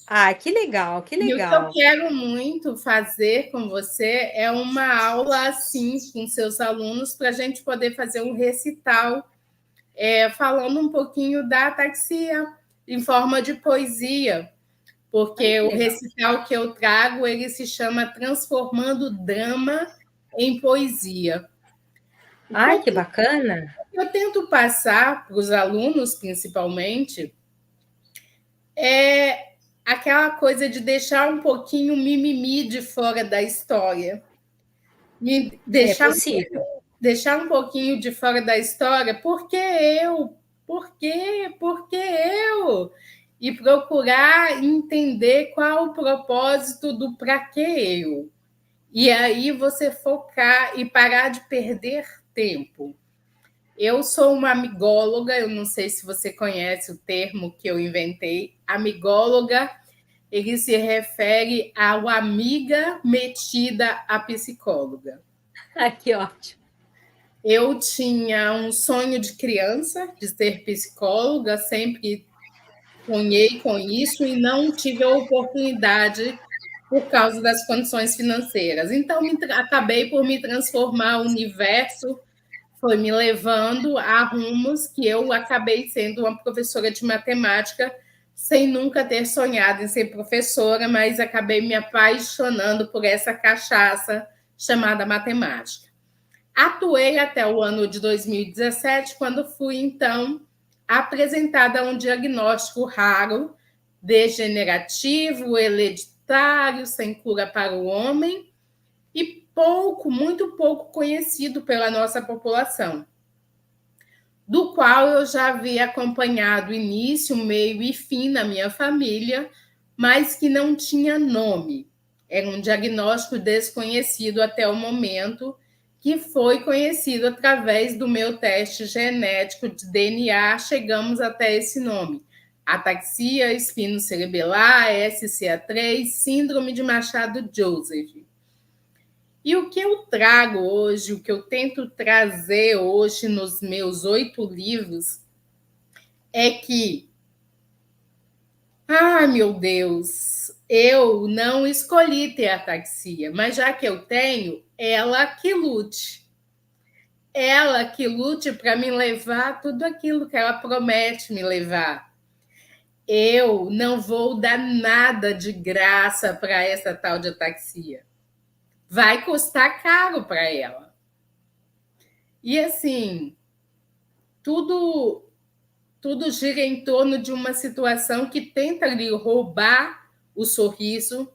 Ah, que legal, que E o que eu legal. quero muito fazer com você é uma aula assim com seus alunos para a gente poder fazer um recital, falando um pouquinho da ataxia em forma de poesia, porque o Legal. recital que eu trago ele se chama Transformando Drama em Poesia. Ai, Então, que bacana. eu tento passar para os alunos, principalmente, é aquela coisa de deixar um pouquinho o mimimi de fora da história. Me É possível. deixar um pouquinho de fora da história, por que eu? Por quê? Por que eu? E procurar entender qual o propósito do para que eu. E aí você focar e parar de perder tempo. Eu sou uma amigóloga, eu não sei se você conhece o termo que eu inventei. Amigóloga, ele se refere ao amiga metida a psicóloga. Ai, que ótimo. Eu tinha um sonho de criança de ser psicóloga, sempre sonhei com isso e não tive a oportunidade por causa das condições financeiras. Então, acabei por me transformar, o universo foi me levando a rumos que eu acabei sendo uma professora de matemática, sem nunca ter sonhado em ser professora, mas acabei me apaixonando por essa cachaça chamada matemática. Atuei até o ano de 2017, quando fui, então, apresentada a um diagnóstico raro, degenerativo, hereditário, sem cura para o homem, e muito pouco conhecido pela nossa população, do qual eu já havia acompanhado início, meio e fim na minha família, mas que não tinha nome. Era um diagnóstico desconhecido até o momento, que foi conhecido através do meu teste genético de DNA, chegamos até esse nome. Ataxia espinocerebelar, SCA3, síndrome de Machado-Joseph. E o que eu trago hoje, o que eu tento trazer hoje nos meus 8 livros, é que, meu Deus, eu não escolhi ter ataxia, mas já que eu tenho, ela que lute. Ela que lute para me levar tudo aquilo que ela promete me levar. Eu não vou dar nada de graça para essa tal de ataxia. Vai custar caro para ela. E assim, tudo gira em torno de uma situação que tenta lhe roubar o sorriso,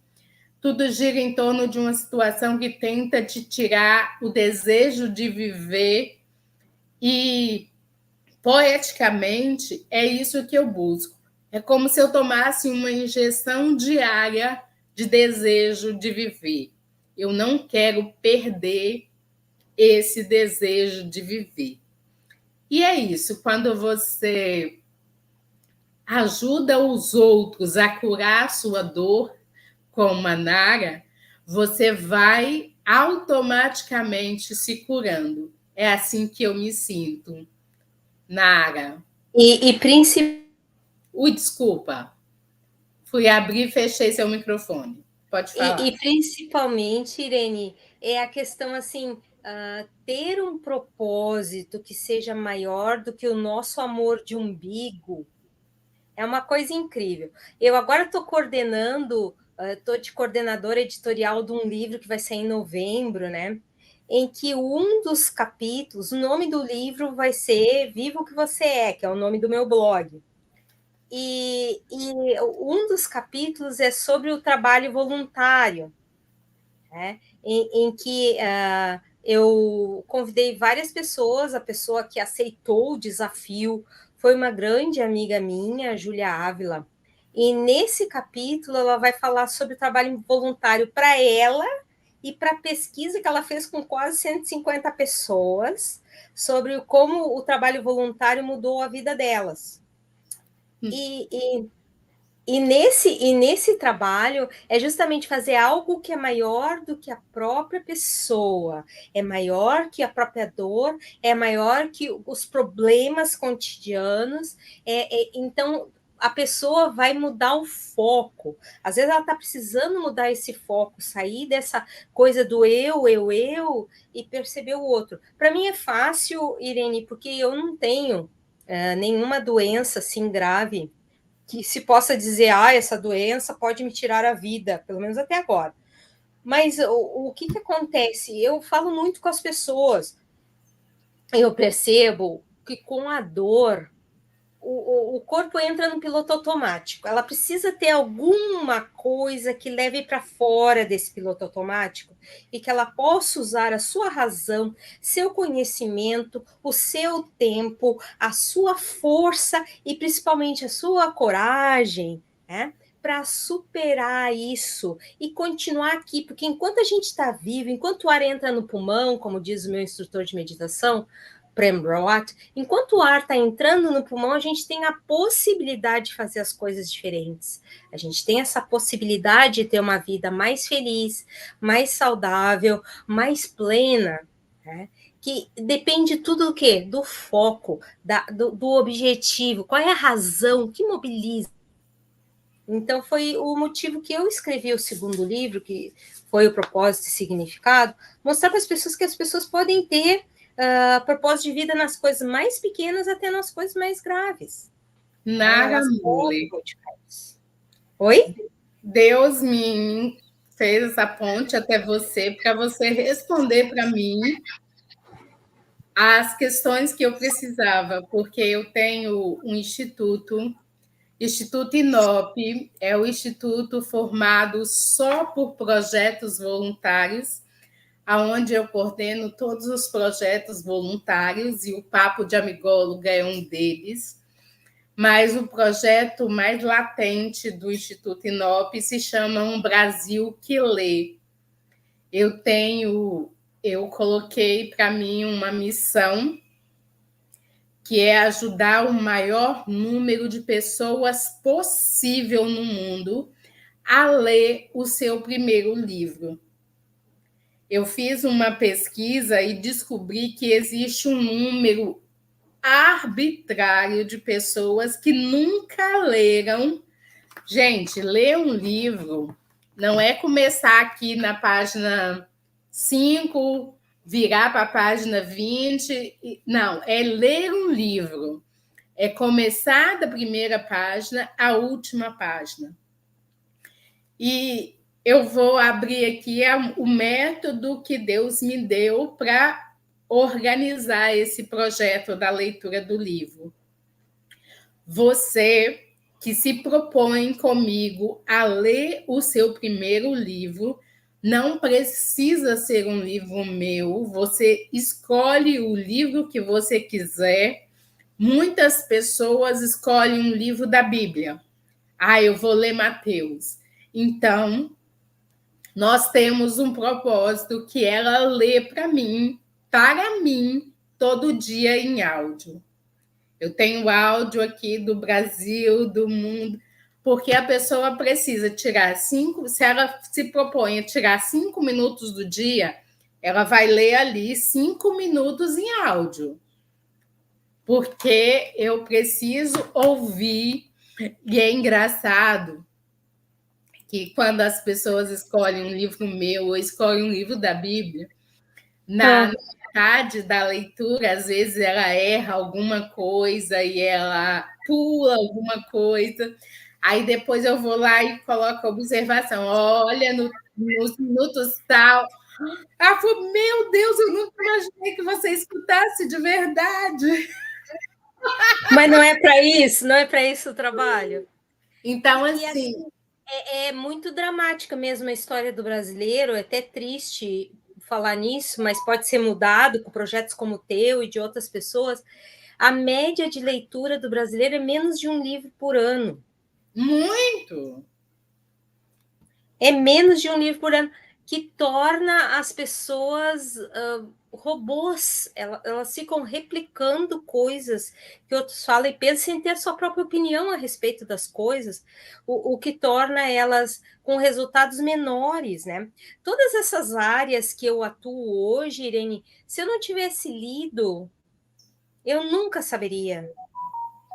tudo gira em torno de uma situação que tenta te tirar o desejo de viver e, poeticamente, é isso que eu busco. É como se eu tomasse uma injeção diária de desejo de viver. Eu não quero perder esse desejo de viver. E é isso, quando você ajuda os outros a curar a sua dor, como a Nara, você vai automaticamente se curando. É assim que eu me sinto, Nara. E principalmente. Desculpa. Fui abrir e fechei seu microfone. Pode falar. E principalmente, Irene, é a questão assim, ter um propósito que seja maior do que o nosso amor de umbigo é uma coisa incrível. Eu agora estou coordenando, estou de coordenadora editorial de um livro que vai sair em novembro, né? Em que um dos capítulos, o nome do livro vai ser Viva o que Você É, que é o nome do meu blog. E um dos capítulos é sobre o trabalho voluntário, né? Em que eu convidei várias pessoas, a pessoa que aceitou o desafio foi uma grande amiga minha, Júlia Ávila, e nesse capítulo ela vai falar sobre o trabalho voluntário para ela e para a pesquisa que ela fez com quase 150 pessoas sobre como o trabalho voluntário mudou a vida delas. E nesse trabalho é justamente fazer algo que é maior do que a própria pessoa, é maior que a própria dor, é maior que os problemas cotidianos. Então, a pessoa vai mudar o foco. Às vezes ela está precisando mudar esse foco, sair dessa coisa do eu, e perceber o outro. Para mim é fácil, Irene, porque eu não tenho nenhuma doença assim grave que se possa dizer, essa doença pode me tirar a vida, pelo menos até agora. Mas o que acontece? Eu falo muito com as pessoas, eu percebo que com a dor, o corpo entra no piloto automático. Ela precisa ter alguma coisa que leve para fora desse piloto automático e que ela possa usar a sua razão, seu conhecimento, o seu tempo, a sua força e principalmente a sua coragem, né? Para superar isso e continuar aqui, porque enquanto a gente está vivo, enquanto o ar entra no pulmão, como diz o meu instrutor de meditação, Prem Rawat, enquanto o ar está entrando no pulmão, a gente tem a possibilidade de fazer as coisas diferentes. A gente tem essa possibilidade de ter uma vida mais feliz, mais saudável, mais plena, né? Que depende tudo do quê? Do foco, do objetivo, qual é a razão que mobiliza. Então, foi o motivo que eu escrevi o segundo livro, que foi o Propósito e Significado, mostrar para as pessoas que as pessoas podem ter propósito de vida nas coisas mais pequenas até nas coisas mais graves. Nara Elas Mule. Oi? Deus me fez essa ponte até você para você responder para mim as questões que eu precisava, porque eu tenho um instituto, Instituto INOP, é o instituto formado só por projetos voluntários, aonde eu coordeno todos os projetos voluntários e o Papo de Amigóloga é um deles. Mas o projeto mais latente do Instituto INOP se chama Um Brasil que Lê. Eu coloquei para mim uma missão que é ajudar o maior número de pessoas possível no mundo a ler o seu primeiro livro. Eu fiz uma pesquisa e descobri que existe um número arbitrário de pessoas que nunca leram. Gente, ler um livro não é começar aqui na página 5, virar para a página 20. Não, é ler um livro. É começar da primeira página à última página. E eu vou abrir aqui o método que Deus me deu para organizar esse projeto da leitura do livro. Você que se propõe comigo a ler o seu primeiro livro, não precisa ser um livro meu, você escolhe o livro que você quiser. Muitas pessoas escolhem um livro da Bíblia. Eu vou ler Mateus. Então, nós temos um propósito que ela lê para mim, todo dia em áudio. Eu tenho áudio aqui do Brasil, do mundo, porque a pessoa precisa tirar 5, se ela se propõe a tirar 5 minutos do dia, ela vai ler ali 5 minutos em áudio, porque eu preciso ouvir. E é engraçado que quando as pessoas escolhem um livro meu ou escolhem um livro da Bíblia, na metade da leitura, às vezes ela erra alguma coisa e ela pula alguma coisa. Aí depois eu vou lá e coloco a observação. Olha, nos minutos tal. Ah, falou, meu Deus, eu nunca imaginei que você escutasse de verdade. Mas não é para isso, não é para isso o trabalho. Então, assim é muito dramática mesmo a história do brasileiro, é até triste falar nisso, mas pode ser mudado com projetos como o teu e de outras pessoas. A média de leitura do brasileiro é menos de um livro por ano. Muito! É menos de um livro por ano, que torna as pessoas robôs. Elas ficam replicando coisas que outros falam e pensam sem ter a sua própria opinião a respeito das coisas, o que torna elas com resultados menores, né? Todas essas áreas que eu atuo hoje, Irene, se eu não tivesse lido, eu nunca saberia.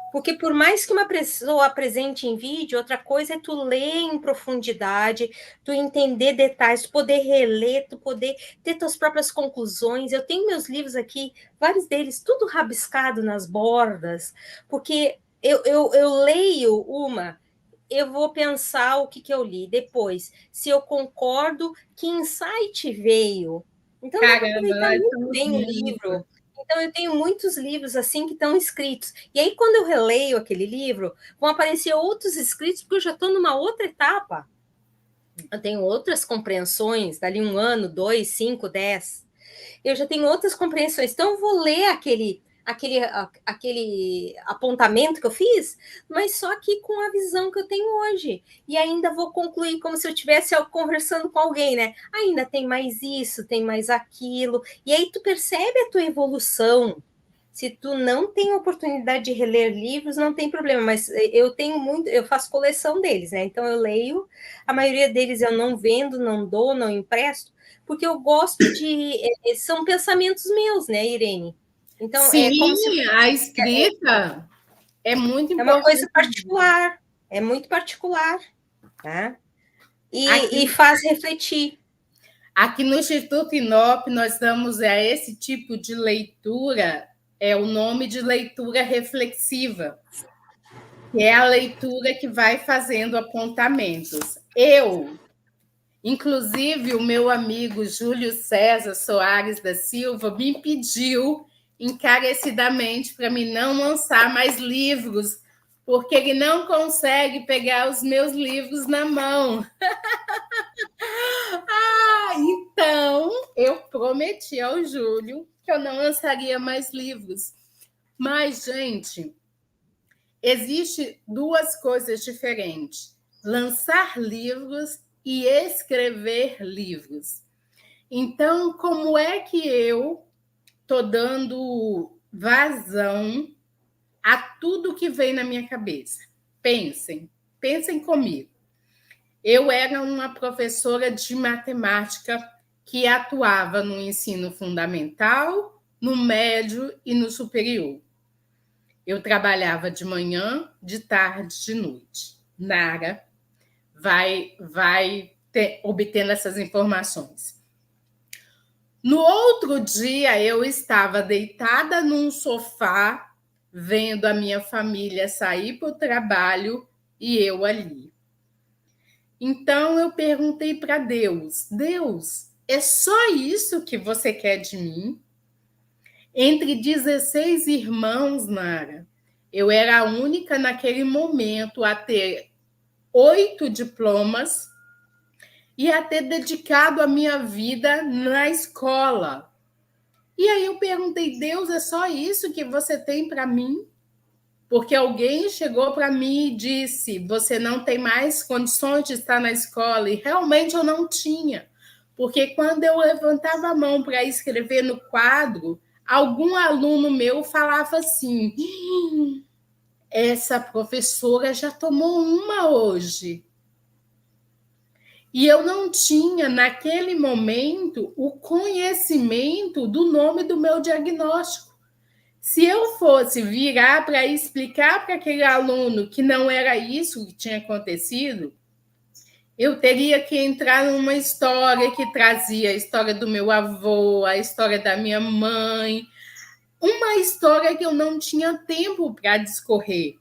Porque por mais que uma pessoa apresente em vídeo, outra coisa é tu ler em profundidade, tu entender detalhes, tu poder reler, tu poder ter tuas próprias conclusões. Eu tenho meus livros aqui, vários deles, tudo rabiscado nas bordas, porque eu leio uma, eu vou pensar o que eu li depois, se eu concordo, que insight veio. Então dá para Caramba, aproveitar nós muito somos bem o muito. livro. Então, eu tenho muitos livros assim que estão escritos. E aí, quando eu releio aquele livro, vão aparecer outros escritos, porque eu já estou numa outra etapa. Eu tenho outras compreensões, dali 1 ano, 2, 5, 10. Eu já tenho outras compreensões. Então, eu vou ler aquele apontamento que eu fiz, mas só que com a visão que eu tenho hoje. E ainda vou concluir como se eu estivesse conversando com alguém, né? Ainda tem mais isso, tem mais aquilo. E aí tu percebe a tua evolução. Se tu não tem oportunidade de reler livros, não tem problema, mas eu tenho muito, eu faço coleção deles, né? Então eu leio, a maioria deles eu não vendo, não dou, não empresto, porque eu gosto de. São pensamentos meus, né, Irene? Então, é como se Sim, a escrita é muito é uma coisa importante. particular, é muito particular, tá? E Aqui, faz refletir. aqui no Instituto Inop, nós damos a esse tipo de leitura, é o nome de leitura reflexiva, que é a leitura que vai fazendo apontamentos. Inclusive, o meu amigo Júlio César Soares da Silva me pediu encarecidamente para mim não lançar mais livros, porque ele não consegue pegar os meus livros na mão. Então, eu prometi ao Júlio que eu não lançaria mais livros. Mas, gente, existe duas coisas diferentes: lançar livros e escrever livros. Então, como é que eu estou dando vazão a tudo que vem na minha cabeça? Pensem comigo. Eu era uma professora de matemática que atuava no ensino fundamental, no médio e no superior. Eu trabalhava de manhã, de tarde, de noite. Nara vai obtendo essas informações. No outro dia, eu estava deitada num sofá, vendo a minha família sair para o trabalho e eu ali. Então eu perguntei para Deus: Deus, é só isso que você quer de mim? Entre 16 irmãos, Nara, eu era a única naquele momento a ter 8 diplomas e a ter dedicado a minha vida na escola. E aí eu perguntei: Deus, é só isso que você tem para mim? Porque alguém chegou para mim e disse: você não tem mais condições de estar na escola. E realmente eu não tinha. Porque quando eu levantava a mão para escrever no quadro, algum aluno meu falava assim: essa professora já tomou uma hoje. E eu não tinha, naquele momento, o conhecimento do nome do meu diagnóstico. Se eu fosse virar para explicar para aquele aluno que não era isso que tinha acontecido, eu teria que entrar numa história que trazia a história do meu avô, a história da minha mãe, uma história que eu não tinha tempo para discorrer.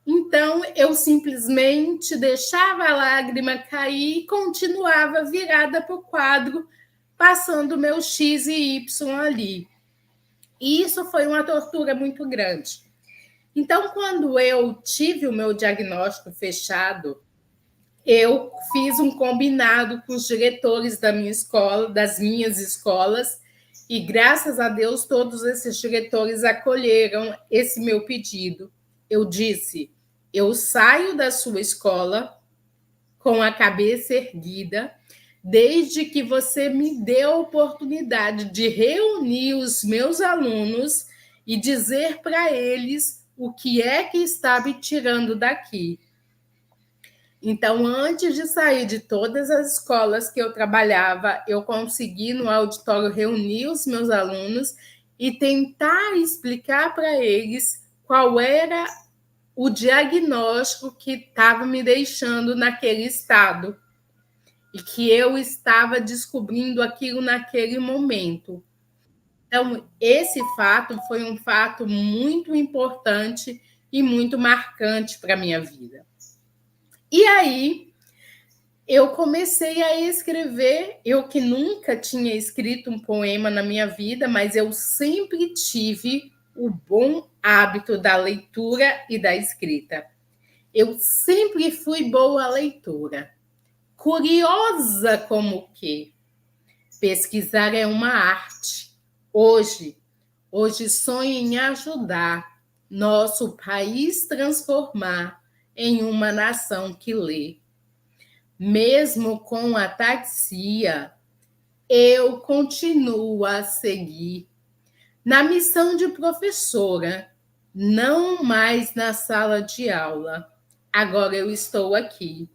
Então, eu simplesmente deixava a lágrima cair e continuava virada para o quadro, passando meu X e Y ali. E isso foi uma tortura muito grande. Então, quando eu tive o meu diagnóstico fechado, eu fiz um combinado com os diretores da minha escola, das minhas escolas, e graças a Deus todos esses diretores acolheram esse meu pedido. Eu disse: eu saio da sua escola com a cabeça erguida, desde que você me dê a oportunidade de reunir os meus alunos e dizer para eles o que é que está me tirando daqui. Então, antes de sair de todas as escolas que eu trabalhava, eu consegui no auditório reunir os meus alunos e tentar explicar para eles qual era o diagnóstico que estava me deixando naquele estado e que eu estava descobrindo aquilo naquele momento. Então, esse fato foi um fato muito importante e muito marcante para a minha vida. E aí, eu comecei a escrever, eu que nunca tinha escrito um poema na minha vida, mas eu sempre tive o bom hábito da leitura e da escrita. Eu sempre fui boa leitora, curiosa como que pesquisar é uma arte. Hoje sonho em ajudar nosso país transformar em uma nação que lê. Mesmo com a taxia, eu continuo a seguir na missão de professora, não mais na sala de aula. Agora eu estou aqui,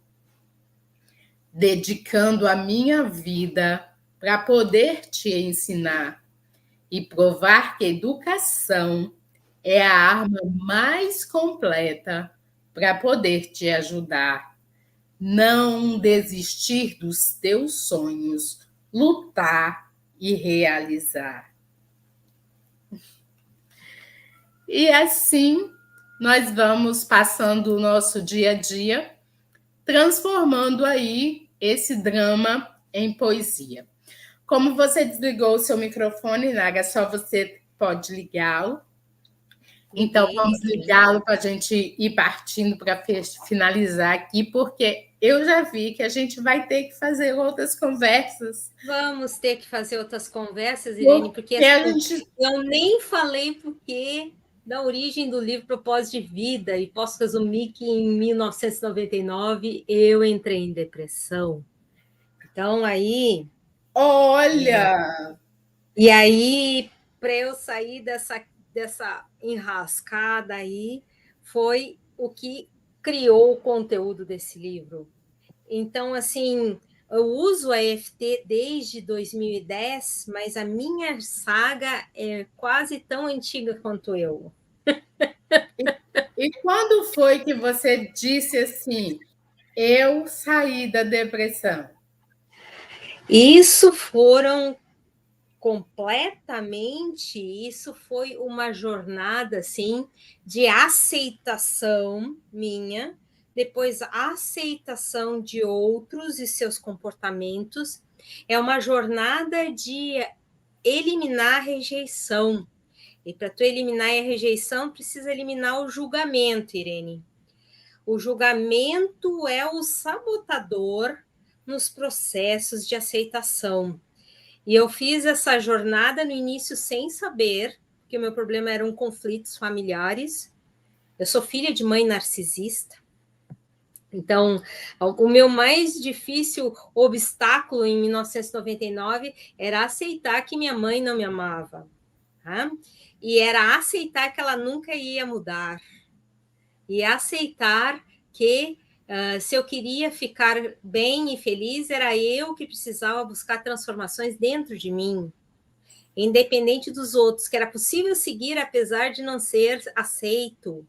dedicando a minha vida para poder te ensinar e provar que educação é a arma mais completa para poder te ajudar. Não desistir dos teus sonhos, lutar e realizar. E assim nós vamos passando o nosso dia a dia, transformando aí esse drama em poesia. Como você desligou o seu microfone, Naga, só você pode ligá-lo. Então, vamos ligá-lo para a gente ir partindo para finalizar aqui, porque eu já vi que a gente vai ter que fazer outras conversas. Vamos ter que fazer outras conversas, Irene, porque assim, eu nem falei porque da origem do livro Propósito de Vida, e posso resumir que em 1999 eu entrei em depressão. Então, aí... Olha! E aí, para eu sair dessa enrascada aí, foi o que criou o conteúdo desse livro. Então, assim, eu uso a EFT desde 2010, mas a minha saga é quase tão antiga quanto eu. E quando foi que você disse assim, eu saí da depressão? Isso foi uma jornada, assim, de aceitação minha, depois a aceitação de outros e seus comportamentos. É uma jornada de eliminar a rejeição. E para tu eliminar a rejeição, precisa eliminar o julgamento, Irene. O julgamento é o sabotador nos processos de aceitação. E eu fiz essa jornada no início sem saber, que o meu problema eram conflitos familiares. Eu sou filha de mãe narcisista. Então, o meu mais difícil obstáculo em 1999 era aceitar que minha mãe não me amava. tá? E era aceitar que ela nunca ia mudar. E aceitar que se eu queria ficar bem e feliz, era eu que precisava buscar transformações dentro de mim, independente dos outros, que era possível seguir apesar de não ser aceito.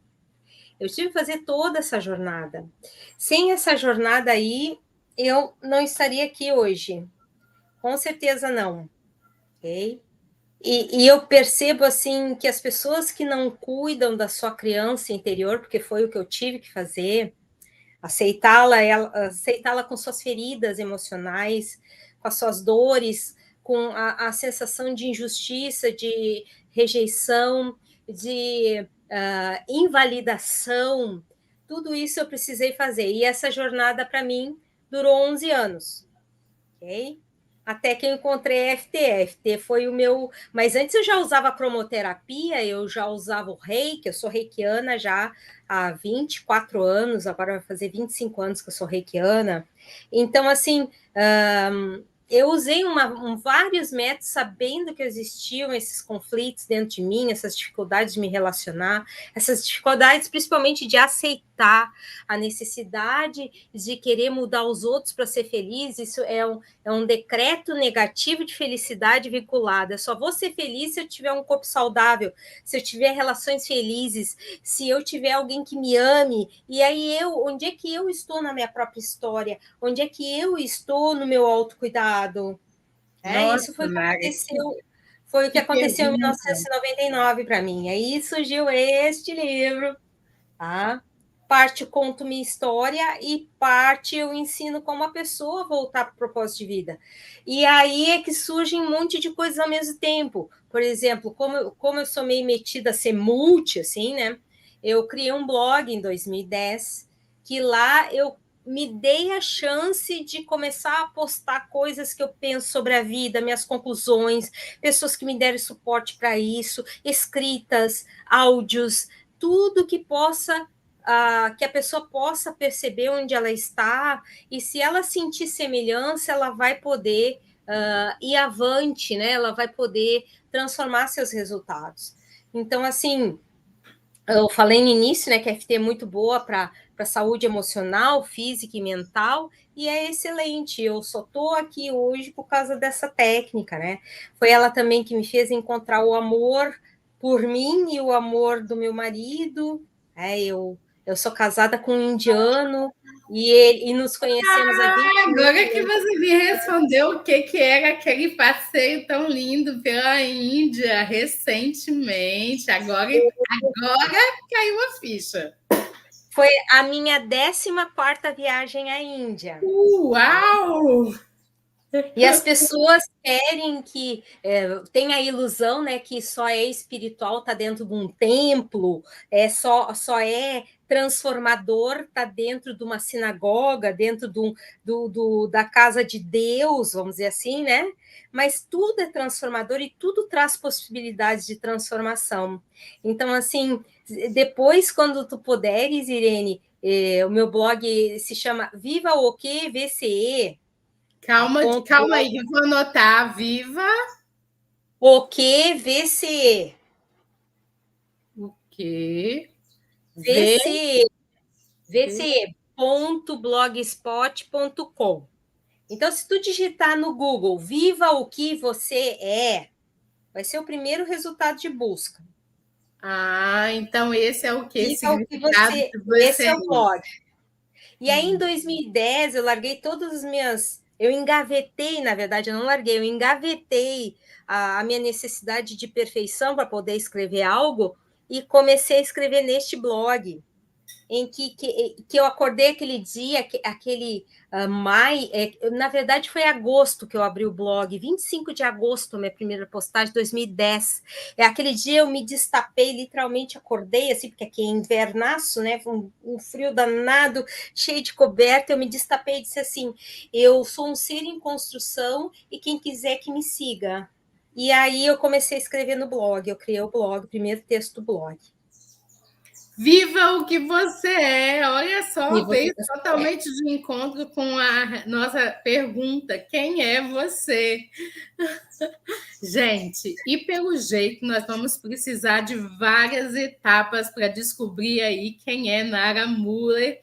Eu tive que fazer toda essa jornada. Sem essa jornada aí, eu não estaria aqui hoje. Com certeza não. Ok? E eu percebo assim que as pessoas que não cuidam da sua criança interior, porque foi o que eu tive que fazer, aceitá-la com suas feridas emocionais, com as suas dores, com a sensação de injustiça, de rejeição, de invalidação, tudo isso eu precisei fazer. E essa jornada, para mim, durou 11 anos. Ok? Até que eu encontrei a FT. A FT foi o meu... Mas antes eu já usava cromoterapia, eu já usava o reiki, eu sou reikiana já há 24 anos, agora vai fazer 25 anos que eu sou reikiana. Então, assim, eu usei vários métodos sabendo que existiam esses conflitos dentro de mim, essas dificuldades de me relacionar, essas dificuldades principalmente de aceitar a necessidade de querer mudar os outros para ser feliz. Isso é um decreto negativo de felicidade vinculado. Eu só vou ser feliz se eu tiver um corpo saudável, se eu tiver relações felizes, se eu tiver alguém que me ame. E aí onde é que eu estou na minha própria história? Onde é que eu estou no meu autocuidado? Nossa, Isso foi o que Mara, aconteceu. Foi o que aconteceu em pergunta. 1999 para mim. Aí surgiu este livro, tá? Parte conto minha história e parte eu ensino como a pessoa voltar para o propósito de vida. E aí é que surge um monte de coisas ao mesmo tempo. Por exemplo, como eu sou meio metida a ser multi, assim, né? Eu criei um blog em 2010, que lá eu me dei a chance de começar a postar coisas que eu penso sobre a vida, minhas conclusões, pessoas que me deram suporte para isso, escritas, áudios, tudo que possa que a pessoa possa perceber onde ela está, e se ela sentir semelhança, ela vai poder ir avante, né? Ela vai poder transformar seus resultados. Então, assim, eu falei no início, né, que a FT é muito boa para saúde emocional, física e mental, e é excelente. Eu só estou aqui hoje por causa dessa técnica, né? Foi ela também que me fez encontrar o amor por mim e o amor do meu marido. Eu sou casada com um indiano e nos conhecemos há 20 Agora que anos. você me respondeu o que era aquele passeio tão lindo pela Índia recentemente, agora caiu a ficha. Foi a minha 14ª viagem à Índia. Uau! E as pessoas querem que tenha a ilusão, né, que só é espiritual, está dentro de um templo, só é transformador, está dentro de uma sinagoga, dentro da casa de Deus, vamos dizer assim, né? Mas tudo é transformador e tudo traz possibilidades de transformação. Então, assim, depois, quando tu puderes, Irene, o meu blog se chama Viva o Que VCE. Calma aí, eu vou anotar. Viva O que VCE. o que vê. VCE. VCE.blogspot.com. Então, se tu digitar no Google Viva o que você é, vai ser o primeiro resultado de busca. Então esse é o que? Viva o que Significado você. que você Esse é é. o blog. E aí, em 2010, eu larguei todas as minhas. Eu engavetei, na verdade, eu não larguei, eu engavetei a minha necessidade de perfeição para poder escrever algo e comecei a escrever neste blog, em que eu acordei aquele dia, aquele maio, na verdade foi agosto que eu abri o blog, 25 de agosto, minha primeira postagem, 2010. É aquele dia eu me destapei, literalmente acordei, assim, porque aqui é invernaço, né, um frio danado, cheio de coberta, eu me destapei e disse assim, eu sou um ser em construção e quem quiser que me siga. E aí eu comecei a escrever no blog, eu criei o blog, o primeiro texto do blog. Viva o que você é. Olha só, Viva o que veio você é. totalmente de encontro com a nossa pergunta: quem é você? Gente, e pelo jeito nós vamos precisar de várias etapas para descobrir aí quem é Nara Muller.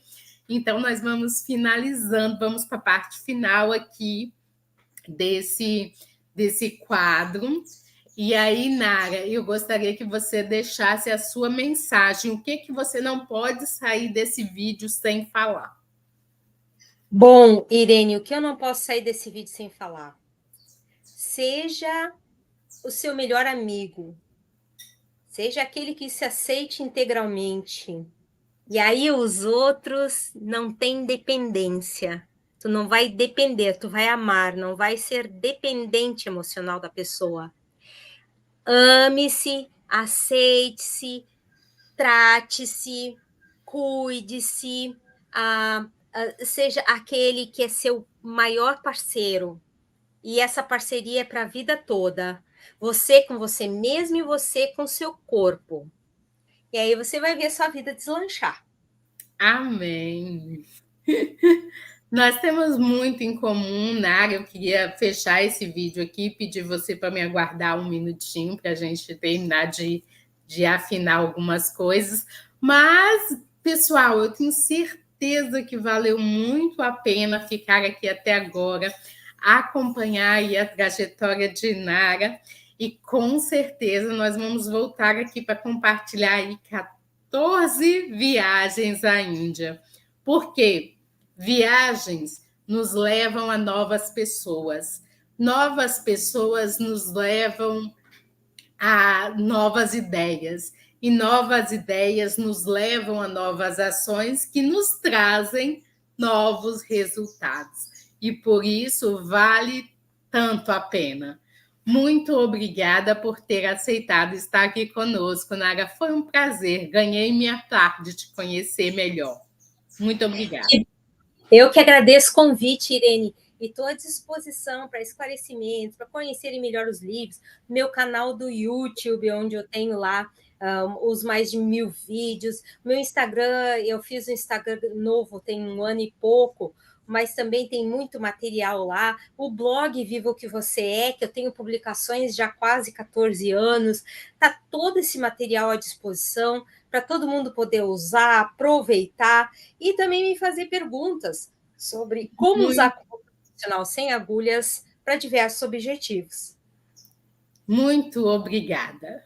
Então nós vamos finalizando, vamos para a parte final aqui desse quadro. E aí, Nara, eu gostaria que você deixasse a sua mensagem. O que que você não pode sair desse vídeo sem falar? Bom, Irene, o que eu não posso sair desse vídeo sem falar? Seja o seu melhor amigo. Seja aquele que se aceite integralmente. E aí os outros não têm dependência. Tu não vai depender, tu vai amar, não vai ser dependente emocional da pessoa. Ame-se, aceite-se, trate-se, cuide-se, seja aquele que é seu maior parceiro. E essa parceria é para a vida toda. Você com você mesmo e você com seu corpo. E aí você vai ver sua vida deslanchar. Amém. Nós temos muito em comum, Nara. Eu queria fechar esse vídeo aqui e pedir você para me aguardar um minutinho para a gente terminar de afinar algumas coisas. Mas, pessoal, eu tenho certeza que valeu muito a pena ficar aqui até agora, acompanhar aí a trajetória de Nara. E com certeza nós vamos voltar aqui para compartilhar aí 14 viagens à Índia. Por quê? Viagens nos levam a novas pessoas nos levam a novas ideias, e novas ideias nos levam a novas ações que nos trazem novos resultados. E por isso vale tanto a pena. Muito obrigada por ter aceitado estar aqui conosco, Nara. Foi um prazer. Ganhei minha tarde de conhecer melhor. Muito obrigada. Eu que agradeço o convite, Irene, e estou à disposição para esclarecimentos, para conhecerem melhor os livros, meu canal do YouTube, onde eu tenho lá os mais de 1000 vídeos, meu Instagram, eu fiz um Instagram novo, tem 1 ano e pouco, mas também tem muito material lá, o blog Viva o que Você É, que eu tenho publicações já há quase 14 anos, está todo esse material à disposição, para todo mundo poder usar, aproveitar e também me fazer perguntas sobre como usar acupuntura funcional sem agulhas para diversos objetivos. Muito obrigada.